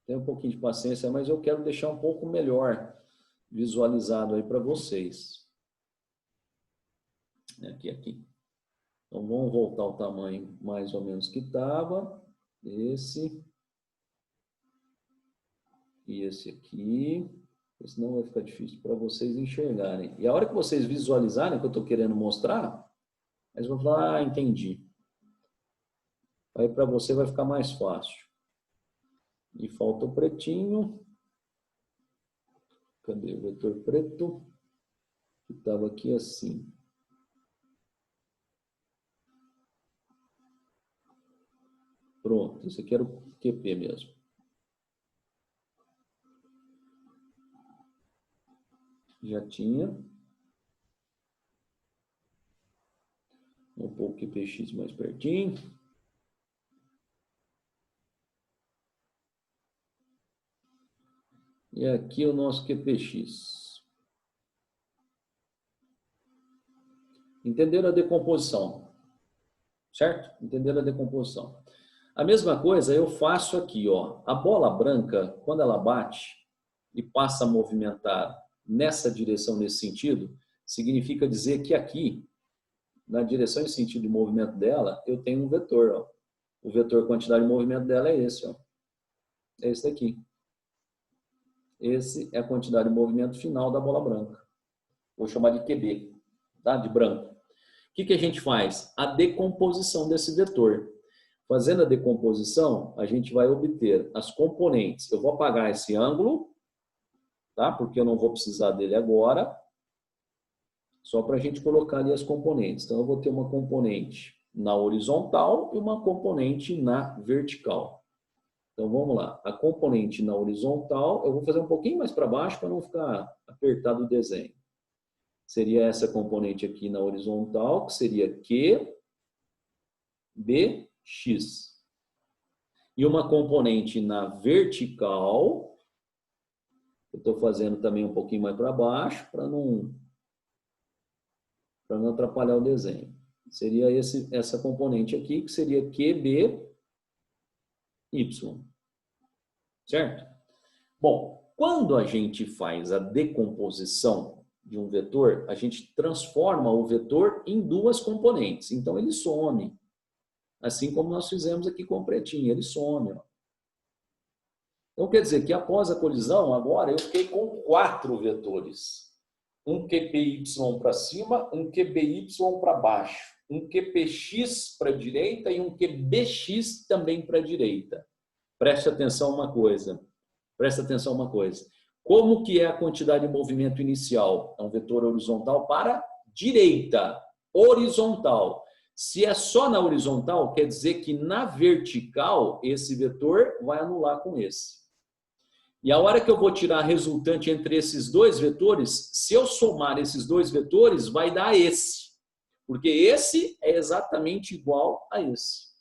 Tenha um pouquinho de paciência, mas eu quero deixar um pouco melhor visualizado aí para vocês. Aqui. Então, vamos voltar ao tamanho mais ou menos que estava. Esse. E esse aqui. Senão vai ficar difícil para vocês enxergarem. E a hora que vocês visualizarem o que eu estou querendo mostrar, eles vão falar, ah, entendi. Aí para você vai ficar mais fácil. E falta o pretinho. Cadê o vetor preto? Que estava aqui assim. Pronto, esse aqui era o QP mesmo. Já tinha. Vou pôr o QPX mais pertinho. E aqui o nosso QPX. Entenderam a decomposição? Certo? Entenderam a decomposição. A mesma coisa eu faço aqui, ó. A bola branca, quando ela bate e passa a movimentar nessa direção, nesse sentido, significa dizer que aqui, na direção e sentido de movimento dela, eu tenho um vetor, ó. O vetor quantidade de movimento dela é esse, ó. É esse daqui. Esse é a quantidade de movimento final da bola branca. Vou chamar de QB, tá? De branco. O que a gente faz? A decomposição desse vetor. Fazendo a decomposição, a gente vai obter as componentes. Eu vou apagar esse ângulo, tá? Porque eu não vou precisar dele agora. Só para a gente colocar ali as componentes. Então, eu vou ter uma componente na horizontal e uma componente na vertical. Então, vamos lá. A componente na horizontal, eu vou fazer um pouquinho mais para baixo para não ficar apertado o desenho. Seria essa componente aqui na horizontal, que seria Q, B, X. E uma componente na vertical, eu estou fazendo também um pouquinho mais para baixo, para não atrapalhar o desenho. Seria essa componente aqui, que seria QB, Y. Certo? Bom, quando a gente faz a decomposição de um vetor, a gente transforma o vetor em duas componentes. Então, ele some. Assim como nós fizemos aqui com o pretinho, ele some. Ó. Então, quer dizer que após a colisão, agora eu fiquei com 4 vetores. Um QPY para cima, um QBY para baixo. Um QPX para a direita e um QBX também para a direita. Preste atenção uma coisa. Preste atenção uma coisa. Como que é a quantidade de movimento inicial? É um vetor horizontal para direita. Horizontal. Se é só na horizontal, quer dizer que na vertical, esse vetor vai anular com esse. E a hora que eu vou tirar a resultante entre esses dois vetores, se eu somar esses dois vetores, vai dar esse. Porque esse é exatamente igual a esse.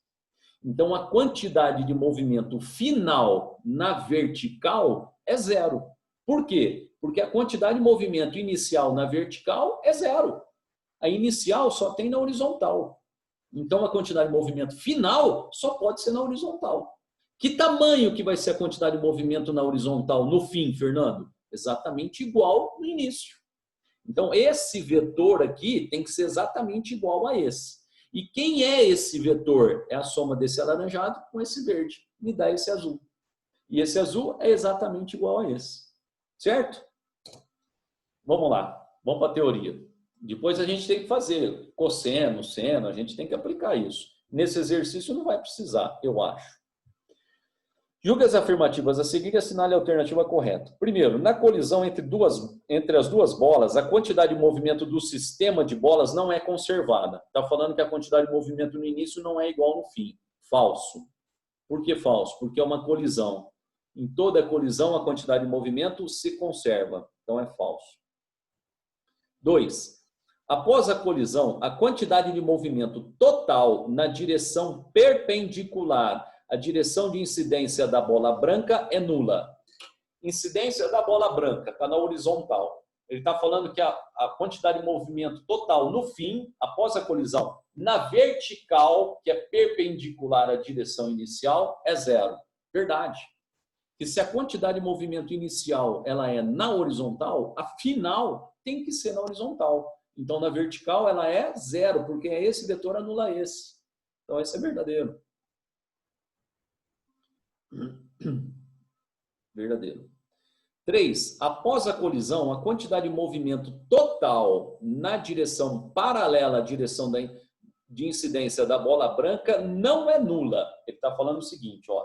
Então, a quantidade de movimento final na vertical é zero. Por quê? Porque a quantidade de movimento inicial na vertical é zero. A inicial só tem na horizontal. Então, a quantidade de movimento final só pode ser na horizontal. Que tamanho que vai ser a quantidade de movimento na horizontal no fim, Fernando? Exatamente igual no início. Então, esse vetor aqui tem que ser exatamente igual a esse. E quem é esse vetor? É a soma desse alaranjado com esse verde. Me dá esse azul. E esse azul é exatamente igual a esse. Certo? Vamos lá. Vamos para a teoria. Depois a gente tem que fazer cosseno, seno, a gente tem que aplicar isso. Nesse exercício não vai precisar, eu acho. Julgue as afirmativas a seguir e assinale a alternativa correta. Primeiro, na colisão entre as duas bolas, a quantidade de movimento do sistema de bolas não é conservada. Está falando que a quantidade de movimento no início não é igual no fim. Falso. Por que falso? Porque é uma colisão. Em toda colisão, a quantidade de movimento se conserva. Então, é falso. 2. Após a colisão, a quantidade de movimento total na direção perpendicular à direção de incidência da bola branca é nula. Incidência da bola branca está na horizontal. Ele está falando que a quantidade de movimento total no fim, após a colisão, na vertical, que é perpendicular à direção inicial, é zero. Verdade. que se a quantidade de movimento inicial ela é na horizontal, a final tem que ser na horizontal. Então, na vertical, ela é 0, porque esse vetor anula esse. Então, esse é verdadeiro. Verdadeiro. 3. Após a colisão, a quantidade de movimento total na direção paralela à direção de incidência da bola branca não é nula. Ele está falando o seguinte, ó,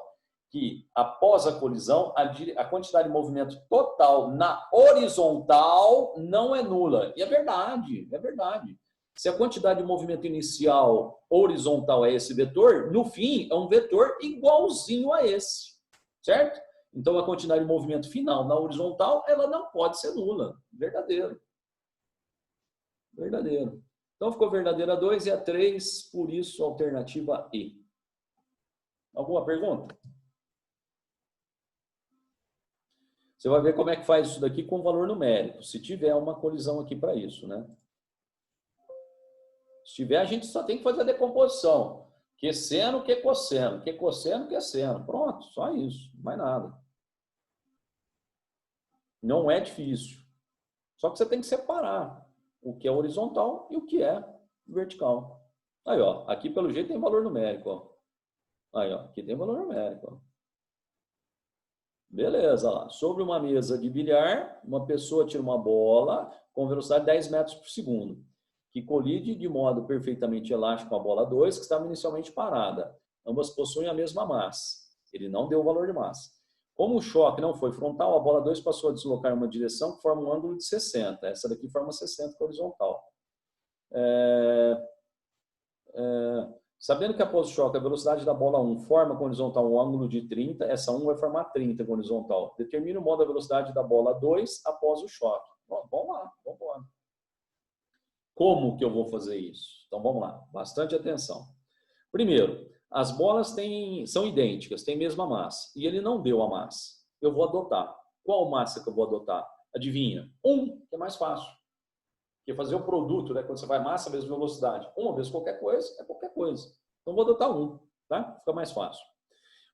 que após a colisão, a quantidade de movimento total na horizontal não é nula. E é verdade, é verdade. Se a quantidade de movimento inicial horizontal é esse vetor, no fim é um vetor igualzinho a esse, certo? Então, a quantidade de movimento final na horizontal, ela não pode ser nula. Verdadeiro. Verdadeiro. Então, ficou verdadeira 2 e a 3, por isso, alternativa E. Alguma pergunta? Você vai ver como é que faz isso daqui com valor numérico, se tiver uma colisão aqui para isso, né? Se tiver, a gente só tem que fazer a decomposição. Que seno, que cosseno. Que cosseno, que seno. Pronto, só isso. Mais nada. Não é difícil. Só que você tem que separar o que é horizontal e o que é vertical. Aí, ó. Aqui, pelo jeito, tem valor numérico, ó. Aí, ó. Aqui tem valor numérico, ó. Beleza, lá. Sobre uma mesa de bilhar, uma pessoa tira uma bola com velocidade de 10 metros por segundo, que colide de modo perfeitamente elástico com a bola 2, que estava inicialmente parada. Ambas possuem a mesma massa. Ele não deu o valor de massa. Como o choque não foi frontal, a bola 2 passou a deslocar em uma direção que forma um ângulo de 60. Essa daqui forma 60 horizontal. Sabendo que após o choque a velocidade da bola 1 forma com horizontal um ângulo de 30, essa 1 vai formar 30 com horizontal. Determine o modo da velocidade da bola 2 após o choque. Bom, vamos lá, vamos embora. Como que eu vou fazer isso? Então vamos lá, bastante atenção. Primeiro, as bolas são idênticas, têm a mesma massa, e ele não deu a massa. Eu vou adotar. Qual massa que eu vou adotar? Adivinha? 1, que é mais fácil. Porque fazer o produto, né, quando você vai massa vezes velocidade, uma vez qualquer coisa, é qualquer coisa. Então vou adotar 1, tá? Fica mais fácil.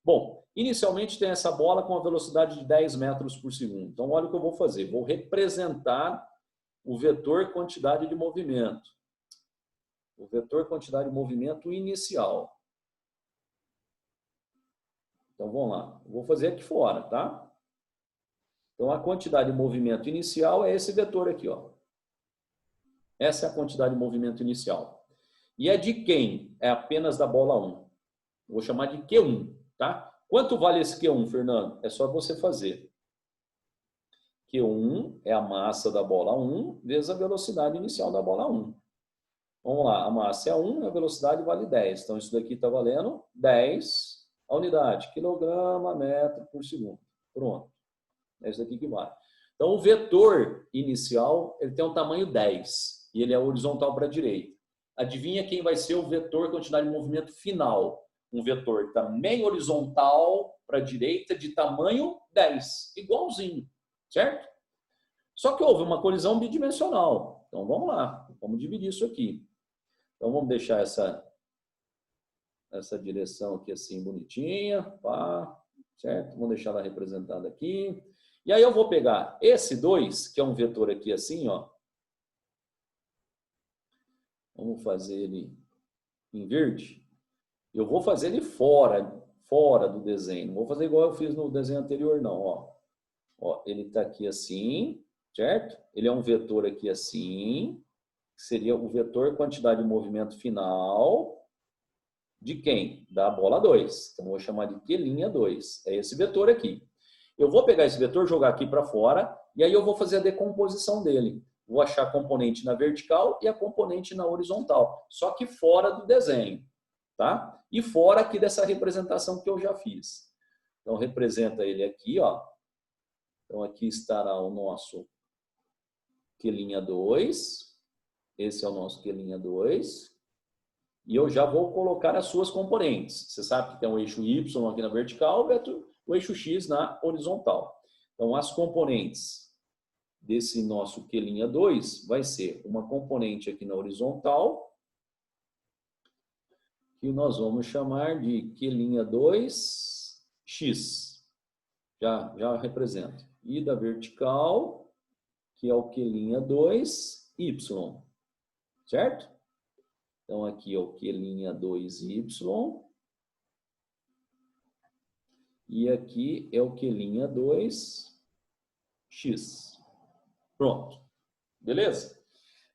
Bom, inicialmente tem essa bola com a velocidade de 10 metros por segundo. Então olha o que eu vou fazer. Vou representar o vetor quantidade de movimento. O vetor quantidade de movimento inicial. Então, vamos lá. Vou fazer aqui fora, tá? Então, a quantidade de movimento inicial é esse vetor aqui, ó. Essa é a quantidade de movimento inicial. E é de quem? É apenas da bola 1. Vou chamar de Q1, tá? Quanto vale esse Q1, Fernando? É só você fazer. Q1 é a massa da bola 1 vezes a velocidade inicial da bola 1. Vamos lá, a massa é 1 e a velocidade vale 10. Então, isso daqui está valendo 10 a unidade, quilograma, metro por segundo. Pronto. É isso daqui que vale. Então, o vetor inicial, ele tem um tamanho 10 e ele é horizontal para a direita. Adivinha quem vai ser o vetor quantidade de movimento final? Um vetor também horizontal para a direita de tamanho 10, igualzinho, certo? Só que houve uma colisão bidimensional. Então, vamos lá, vamos dividir isso aqui. Então, vamos deixar essa direção aqui assim bonitinha, pá, certo? Vamos deixar ela representada aqui. E aí eu vou pegar esse 2, que é um vetor aqui assim, ó. Vamos fazer ele em verde. Eu vou fazer ele fora do desenho. Não vou fazer igual eu fiz no desenho anterior, não, ó. Ó, ele está aqui assim, certo? Ele é um vetor aqui assim, que seria o vetor quantidade de movimento final de quem? Da bola 2. Então, eu vou chamar de Q'2. É esse vetor aqui. Eu vou pegar esse vetor, jogar aqui para fora, e aí eu vou fazer a decomposição dele. Vou achar a componente na vertical e a componente na horizontal. Só que fora do desenho, tá? E fora aqui dessa representação que eu já fiz. Então, representa ele aqui, ó. Então, aqui estará o nosso Q'2. Esse é o nosso Q'2. E eu já vou colocar as suas componentes. Você sabe que tem um eixo Y aqui na vertical, o eixo X na horizontal. Então, as componentes desse nosso Q'2 vai ser uma componente aqui na horizontal, que nós vamos chamar de Q'2X. Já represento. I da vertical, que é o Q'2, Y. Certo? Então, aqui é o Q'2Y. E aqui é o Q'2X. Pronto. Beleza?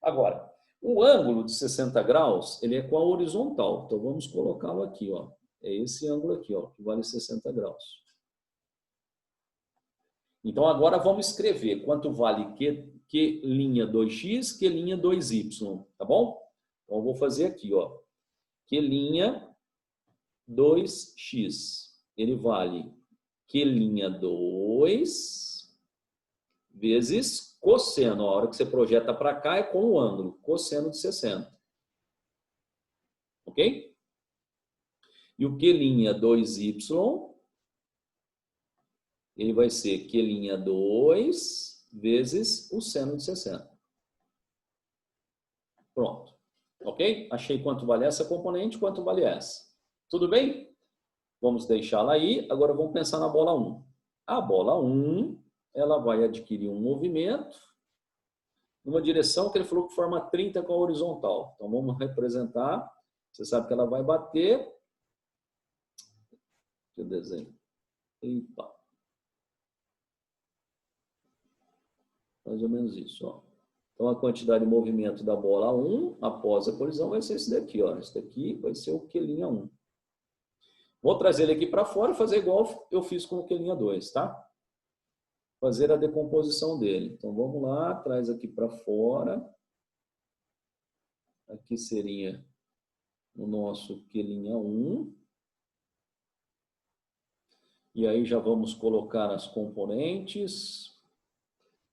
Agora, o ângulo de 60 graus, ele é com a horizontal. Então, vamos colocá-lo aqui, ó. É esse ângulo aqui, ó, que vale 60 graus. Então, agora vamos escrever quanto vale Q'2x, Q'2y, tá bom? Então, eu vou fazer aqui, ó. Q'2x, ele vale Q'2 vezes cosseno. A hora que você projeta para cá é com o ângulo, cosseno de 60. Ok? E o Q'2y, ele vai ser Q'2 vezes o seno de 60. Pronto. Ok? Achei quanto vale essa componente, quanto vale essa. Tudo bem? Vamos deixá-la aí. Agora vamos pensar na bola 1. A bola 1, ela vai adquirir um movimento numa direção que ele falou que forma 30 com a horizontal. Então vamos representar. Você sabe que ela vai bater. Deixa eu desenhar. Eita. Mais ou menos isso, ó. Então, a quantidade de movimento da bola 1, após a colisão, vai ser esse daqui, ó. Esse daqui vai ser o Q'1. Vou trazer ele aqui para fora e fazer igual eu fiz com o Q'2, tá? Fazer a decomposição dele. Então, vamos lá, traz aqui para fora. Aqui seria o nosso Q'1. E aí já vamos colocar as componentes.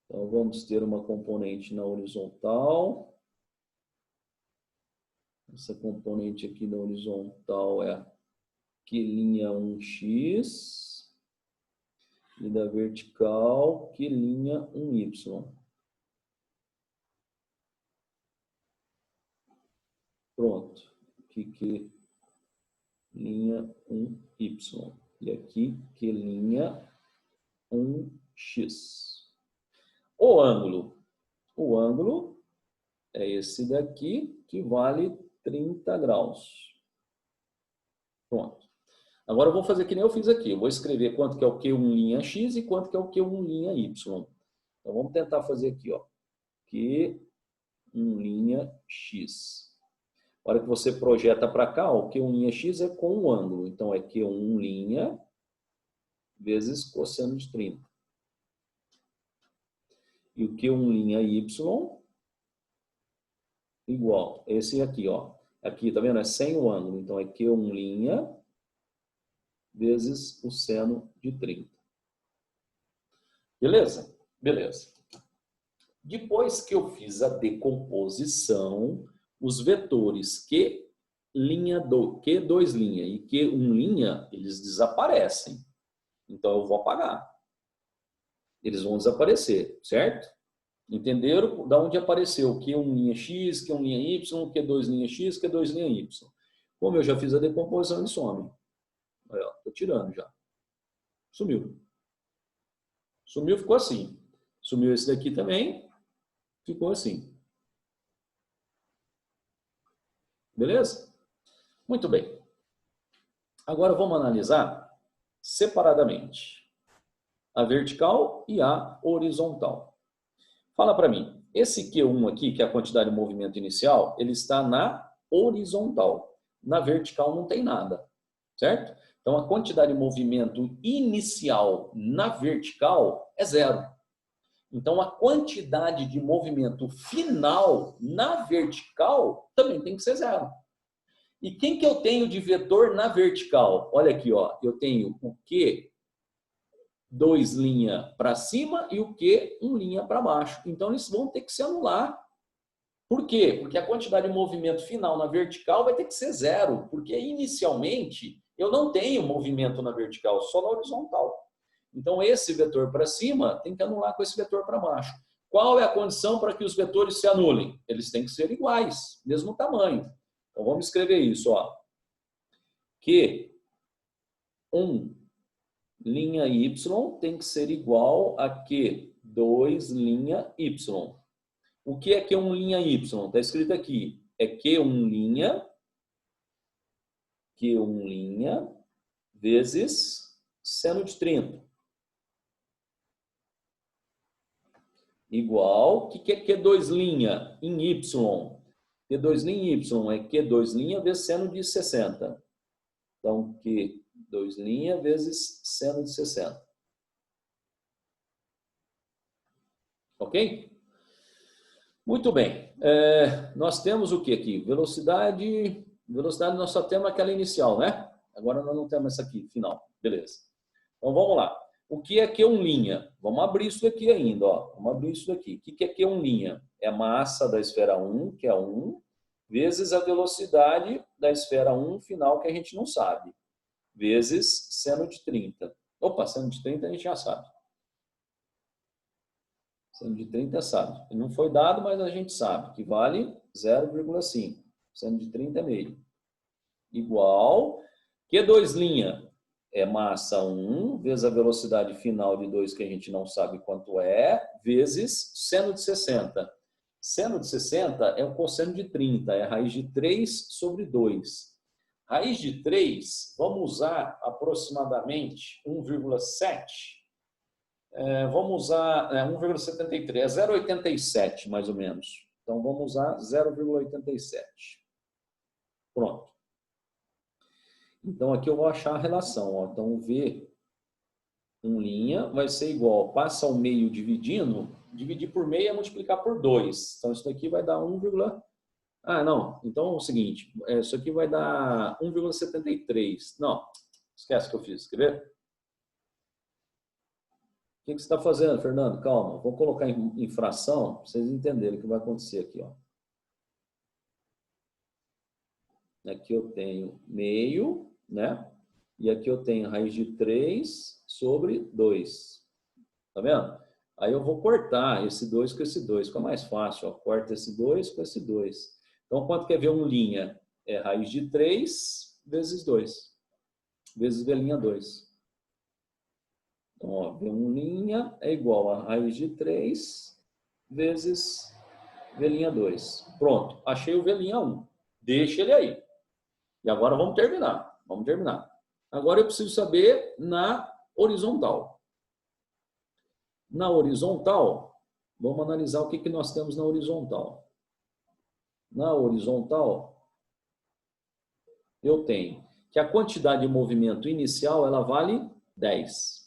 Então, vamos ter uma componente na horizontal. Essa componente aqui na horizontal é a Q'1x. E da vertical, Q'1y. Pronto. Aqui, Q'1y. E aqui, Q'1x. O ângulo é esse daqui, que vale 30 graus. Pronto. Agora eu vou fazer que nem eu fiz aqui. Eu vou escrever quanto que é o Q'1'x e quanto que é o Q'1'y. Então vamos tentar fazer aqui, ó. Q'1'x. A hora que você projeta para cá, o Q'1'x é com o ângulo. Então é Q'1' vezes cosseno de 30. E o Q'1'y igual. Esse aqui, ó. Aqui, tá vendo? É sem o ângulo. Então, é Q'1' vezes o seno de 30. Beleza? Beleza. Depois que eu fiz a decomposição, os vetores Q2' e Q'1', eles desaparecem. Então, eu vou apagar. Eles vão desaparecer, certo? Entenderam da onde apareceu Q'1'x, Q'1'y, Q'2'x, Q'2'y. Como eu já fiz a decomposição, ele some. Estou tirando já. Sumiu. Sumiu, ficou assim. Sumiu esse daqui também, ficou assim. Beleza? Muito bem. Agora vamos analisar separadamente a vertical e a horizontal. Fala para mim, esse Q1 aqui, que é a quantidade de movimento inicial, ele está na horizontal. Na vertical não tem nada, certo? Então, a quantidade de movimento inicial na vertical é 0. Então, a quantidade de movimento final na vertical também tem que ser 0. E quem que eu tenho de vetor na vertical? Olha aqui, ó, eu tenho o Q 2 linha para cima e o Q 1 linha para baixo. Então, eles vão ter que se anular. Por quê? Porque a quantidade de movimento final na vertical vai ter que ser 0. Porque, inicialmente, eu não tenho movimento na vertical, só na horizontal. Então, esse vetor para cima tem que anular com esse vetor para baixo. Qual é a condição para que os vetores se anulem? Eles têm que ser iguais, mesmo tamanho. Então, vamos escrever isso, ó. Q 1 linha y tem que ser igual a Q2 linha y. O que é Q1 linha y? Está escrito aqui. É Q1 linha vezes seno de 30. Igual, o que é Q2 linha em y? Q2 linha em y é Q2 linha vezes seno de 60. Então, Q2 linha vezes seno de 60. Ok? Muito bem. Nós temos o que aqui? Velocidade nós só temos aquela inicial, né? Agora nós não temos essa aqui, final. Beleza. Então, vamos lá. O que é Q1'? Vamos abrir isso daqui ainda, ó. Vamos abrir isso daqui. O que é Q1'? É a massa da esfera 1, que é 1, vezes a velocidade da esfera 1 final, que a gente não sabe, vezes seno de 30. Opa, seno de 30 a gente já sabe. Seno de 30 sabe. Não foi dado, mas a gente sabe que vale 0,5. Seno de 30 é meio. Igual Q2' é massa 1, vezes a velocidade final de 2, que a gente não sabe quanto é, vezes seno de 60. Seno de 60 é o cosseno de 30, é a raiz de 3 sobre 2. Raiz de 3, vamos usar aproximadamente 1,7. Vamos usar 1,73, é 0,87 mais ou menos. Então vamos usar 0,87. Pronto. Então aqui eu vou achar a relação. Ó. Então V1' vai ser igual, passa ao meio dividindo, dividir por meio é multiplicar por 2. Então isso daqui vai dar 1, ah, não. Então é o seguinte, isso aqui vai dar 1,73. Não, esquece que eu fiz. Quer ver? O que você está fazendo, Fernando? Calma, vou colocar em fração para vocês entenderem o que vai acontecer aqui. Ó. Aqui eu tenho meio, né? E aqui eu tenho raiz de 3 sobre 2. Tá vendo? Aí eu vou cortar esse 2 com esse 2. Fica mais fácil. Ó. Corta esse 2 com esse 2. Então, quanto quer ver V1'? É raiz de 3 vezes 2. Vezes V'2. Então, ó, V1' é igual a raiz de 3 vezes V'2. Pronto, achei o V'1. Deixa ele aí. E agora vamos terminar. Vamos terminar. Agora eu preciso saber na horizontal. Na horizontal, vamos analisar o que nós temos na horizontal. Na horizontal, eu tenho que a quantidade de movimento inicial ela vale 10.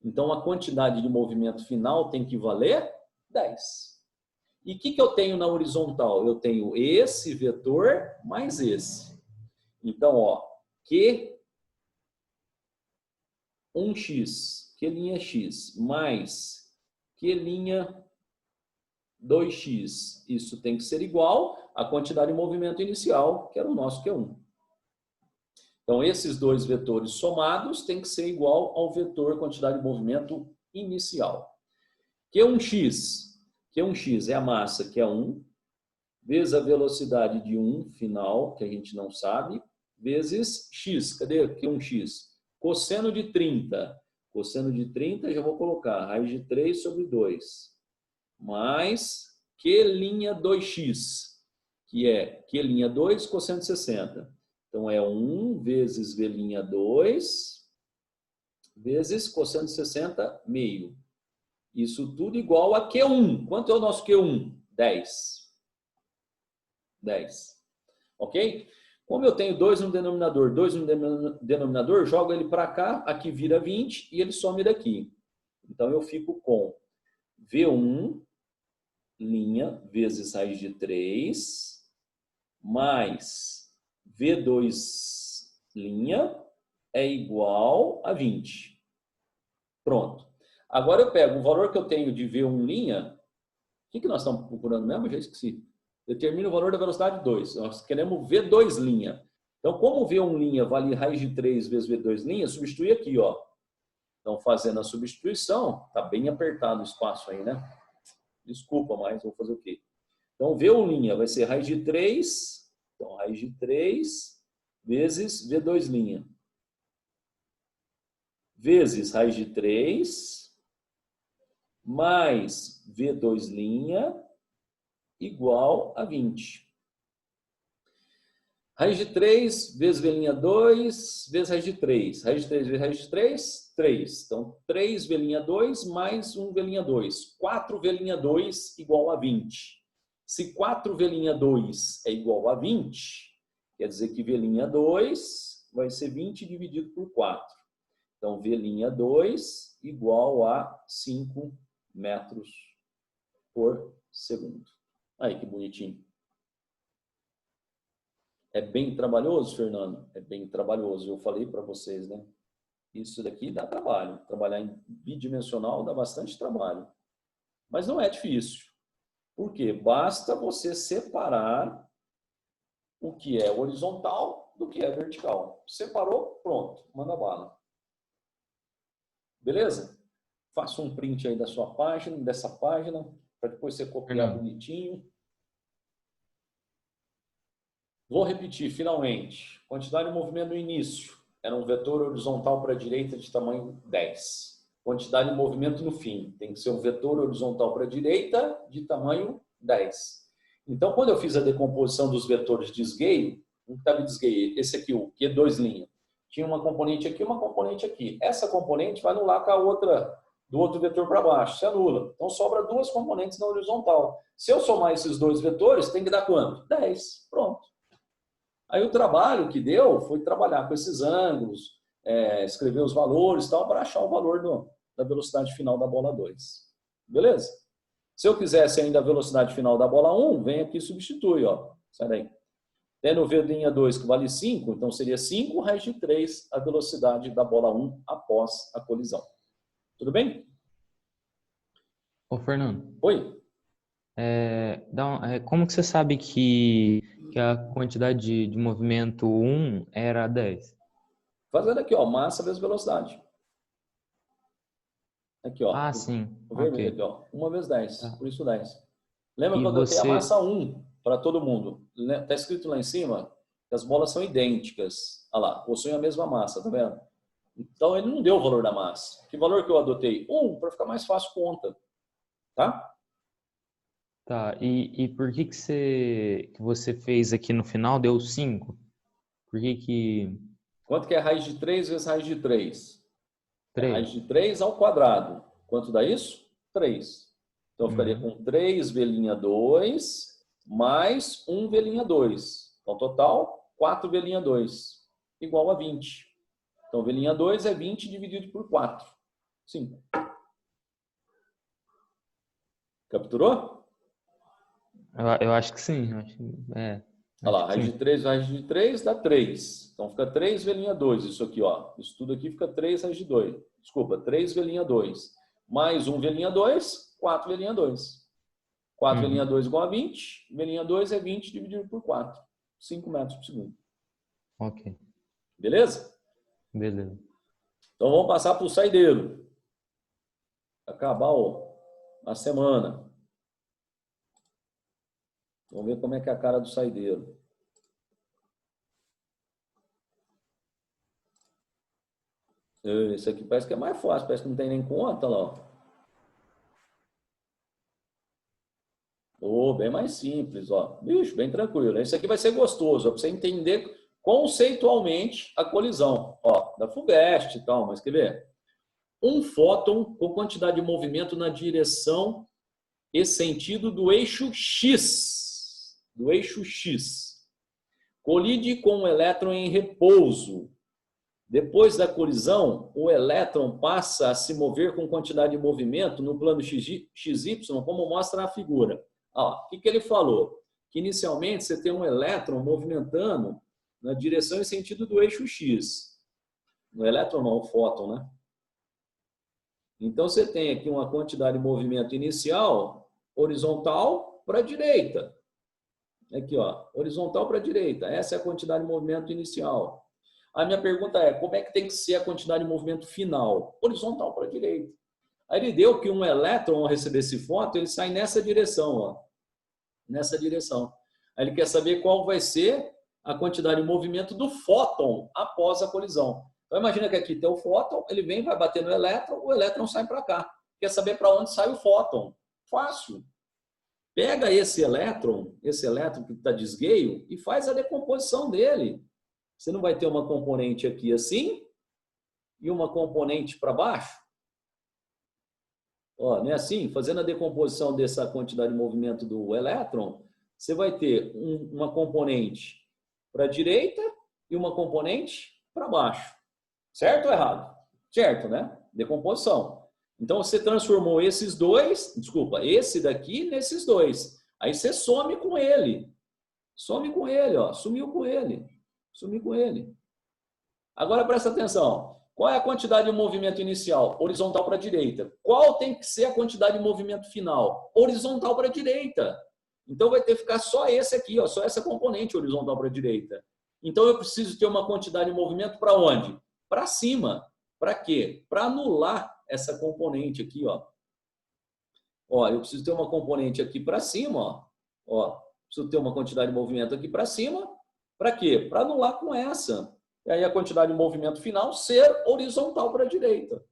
Então, a quantidade de movimento final tem que valer 10. E o que eu tenho na horizontal? Eu tenho esse vetor mais esse. Então, ó, Q1x, Q'x, mais Q'2x. Isso tem que ser igual à quantidade de movimento inicial, que era o nosso Q1. Então, esses dois vetores somados tem que ser igual ao vetor quantidade de movimento inicial. Q1x é a massa, que é 1, vezes a velocidade de 1 final, que a gente não sabe, vezes x. Cadê Q1x? Cosseno de 30. Cosseno de 30, já vou colocar raiz de 3 sobre 2. Mais Q'2x, que é Q'2 cosseno de 60. Então, é 1 vezes V'2 vezes cosseno de 60, meio. Isso tudo igual a Q1. Quanto é o nosso Q1? 10. 10. Ok? Como eu tenho 2 no denominador, 2 no denominador, jogo ele para cá, aqui vira 20 e ele some daqui. Então, eu fico com V1' vezes raiz de 3 mais V2' é igual a 20. Pronto. Agora eu pego o valor que eu tenho de V1', o que nós estamos procurando mesmo? Eu já esqueci. Determina o valor da velocidade 2. Nós queremos V2'. Então, como V1' vale raiz de 3 vezes V2', substitui aqui, ó. Então, fazendo a substituição, tá bem apertado o espaço aí, né? Desculpa, mas vou fazer o quê? Então, V1' vai ser raiz de 3. Então, raiz de 3 vezes V2'. vezes raiz de 3 mais V2' igual a 20. Raiz de 3 vezes V'2 vezes raiz de 3. Raiz de 3 vezes raiz de 3, 3. Então, 3V'2 mais 1V'2. 4V'2 igual a 20. Se 4V'2 é igual a 20, quer dizer que V'2 vai ser 20 dividido por 4. Então, V'2 igual a 5 metros por segundo. Aí, que bonitinho. É bem trabalhoso, Fernando? É bem trabalhoso. Eu falei para vocês, né? Isso daqui dá trabalho. Trabalhar em bidimensional dá bastante trabalho. Mas não é difícil. Por quê? Basta você separar o que é horizontal do que é vertical. Separou, pronto. Manda bala. Beleza? Faça um print aí da sua página, dessa página, para depois você copiar bonitinho. Vou repetir, finalmente. Quantidade de movimento no início era um vetor horizontal para a direita de tamanho 10. Quantidade de movimento no fim tem que ser um vetor horizontal para a direita de tamanho 10. Então, quando eu fiz a decomposição dos vetores de esgueio, um que estava de esgueio, esse aqui, o Q2', tinha uma componente aqui e uma componente aqui. Essa componente vai anular com a outra do outro vetor para baixo, se anula. Então, sobra duas componentes na horizontal. Se eu somar esses dois vetores, tem que dar quanto? 10. Pronto. Aí o trabalho que deu foi trabalhar com esses ângulos, escrever os valores e tal, para achar o valor da velocidade final da bola 2. Beleza? Se eu quisesse ainda a velocidade final da bola 1, vem aqui e substitui, ó. Sai daí. Tendo V'2 que vale 5, então seria 5 raiz de 3 a velocidade da bola 1 após a colisão. Tudo bem? Ô, Fernando. Oi? Como que você sabe que a quantidade de movimento 1 era 10? Fazendo aqui, ó, massa vezes velocidade. Aqui, ó. Ah, sim. O vermelho aqui, ó. 1 vezes 10. Tá. Por isso 10. Lembra quando eu tenho a massa 1 para todo mundo? Está escrito lá em cima que as bolas são idênticas. Olha lá, possuem a mesma massa, tá vendo? Então ele não deu o valor da massa. Que valor que eu adotei? 1, para ficar mais fácil conta. Tá? Tá, e por que você fez aqui no final deu 5? Por que... Quanto que é raiz de 3 vezes raiz de 3? 3. É raiz de 3 ao quadrado. Quanto dá isso? 3. Então eu ficaria com 3V'2 mais 1V'2. Então total, 4V'2 igual a 20. Então V'2 é 20 dividido por 4. 5. Capturou? Eu acho que sim. Olha lá, raiz de 3 dá 3. Então fica 3V'2. Isso aqui, ó. Isso tudo aqui fica 3 raiz de 2. Desculpa, 3V'2. Mais 1V'2, 4V'2. 4V'2 igual a 20. V'2 é 20 dividido por 4. 5 metros por segundo. Ok. Beleza? Beleza. Então vamos passar para o saideiro. Acabar a semana. Vamos ver como é que é a cara do saideiro. Esse aqui parece que é mais fácil, parece que não tem nem conta lá. Bem mais simples, ó. Bicho, bem tranquilo. Esse aqui vai ser gostoso, para você entender conceitualmente a colisão. Ó, da Fuvest e tal, mas quer ver? Um fóton com quantidade de movimento na direção e sentido do eixo X. Do eixo X. Colide com um elétron em repouso. Depois da colisão, o elétron passa a se mover com quantidade de movimento no plano XY, como mostra na figura. O que ele falou? Que inicialmente você tem um elétron movimentando na direção e sentido do eixo X. No elétron não, o fóton, né? Então você tem aqui uma quantidade de movimento inicial horizontal para a direita. Aqui, ó, horizontal para a direita. Essa é a quantidade de movimento inicial. A minha pergunta é, como é que tem que ser a quantidade de movimento final? Horizontal para a direita. Aí ele deu que um elétron, ao receber esse fóton, ele sai nessa direção, ó. Nessa direção. Aí ele quer saber qual vai ser a quantidade de movimento do fóton após a colisão. Então, imagina que aqui tem o fóton, ele vem, vai bater no elétron, o elétron sai para cá. Quer saber para onde sai o fóton? Fácil. Pega esse elétron que está desgueio, e faz a decomposição dele. Você não vai ter uma componente aqui assim e uma componente para baixo? Ó, não é assim? Fazendo a decomposição dessa quantidade de movimento do elétron, você vai ter uma componente para a direita e uma componente para baixo. Certo ou errado? Certo, né? Decomposição. Então, você transformou esse daqui nesses dois. Aí você some com ele. Some com ele, ó. Sumiu com ele. Sumiu com ele. Agora, presta atenção. Qual é a quantidade de movimento inicial? Horizontal para a direita. Qual tem que ser a quantidade de movimento final? Horizontal para a direita. Então, vai ter que ficar só esse aqui, ó, só essa componente horizontal para a direita. Então, eu preciso ter uma quantidade de movimento para onde? Para cima. Para quê? Para anular essa componente aqui, ó. Ó, eu preciso ter uma componente aqui para cima, ó. Ó, preciso ter uma quantidade de movimento aqui para cima. Para quê? Para anular com essa. E aí a quantidade de movimento final ser horizontal para a direita.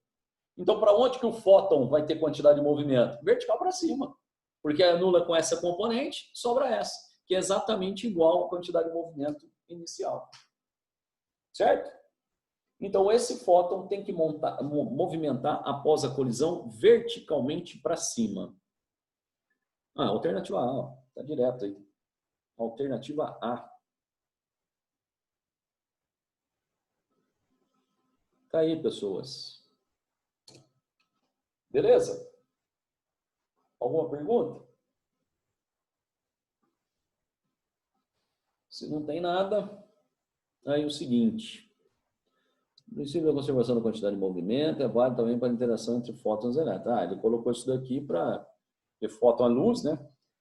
Então, para onde que o fóton vai ter quantidade de movimento? Vertical para cima. Porque anula com essa componente, sobra essa, que é exatamente igual à quantidade de movimento inicial. Certo? Então, esse fóton tem que movimentar após a colisão verticalmente para cima. Ah, alternativa A, ó, tá direto aí. Alternativa A. Tá aí, pessoas. Beleza? Alguma pergunta? Se não tem nada, aí o seguinte. O princípio da conservação da quantidade de movimento é válido também para a interação entre fótons e elétrons. Ah, ele colocou isso daqui para... Porque fóton é luz, né?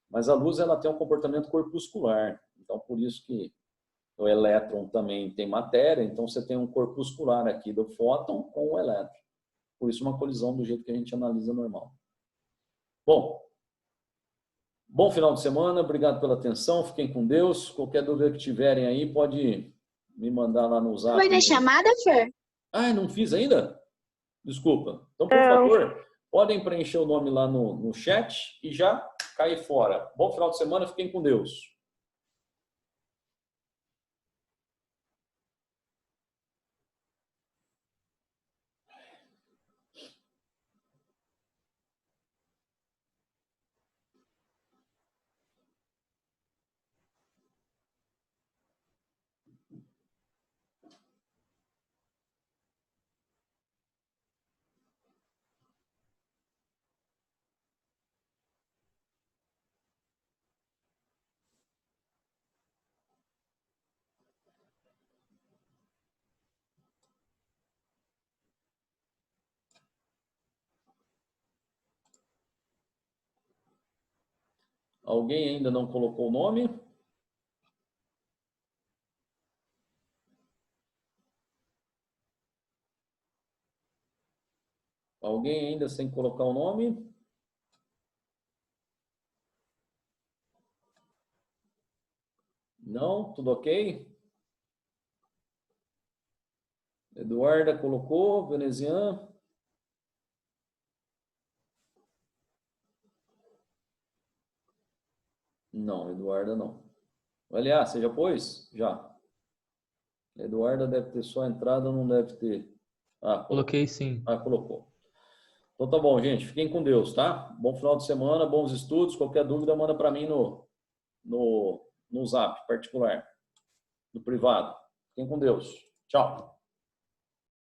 Mas a luz ela tem um comportamento corpuscular. Então, por isso que o elétron também tem matéria. Então, você tem um corpuscular aqui do fóton com o elétron. Por isso, uma colisão do jeito que a gente analisa normal. Bom final de semana. Obrigado pela atenção. Fiquem com Deus. Qualquer dúvida que tiverem aí, pode me mandar lá no zap. Vai ter chamada, Fer? Ah, não fiz ainda? Desculpa. Então, por favor, podem preencher o nome lá no chat e já cair fora. Bom final de semana, fiquem com Deus. Alguém ainda não colocou o nome? Alguém ainda sem colocar o nome? Não? Tudo ok? Eduarda colocou, veneziano. Não, Eduarda não. Aliás, você já pôs? Já. Eduarda deve ter só entrada, não deve ter. Ah, Coloquei sim. Ah, colocou. Então tá bom, gente. Fiquem com Deus, tá? Bom final de semana, bons estudos. Qualquer dúvida, manda para mim no zap particular, no privado. Fiquem com Deus. Tchau.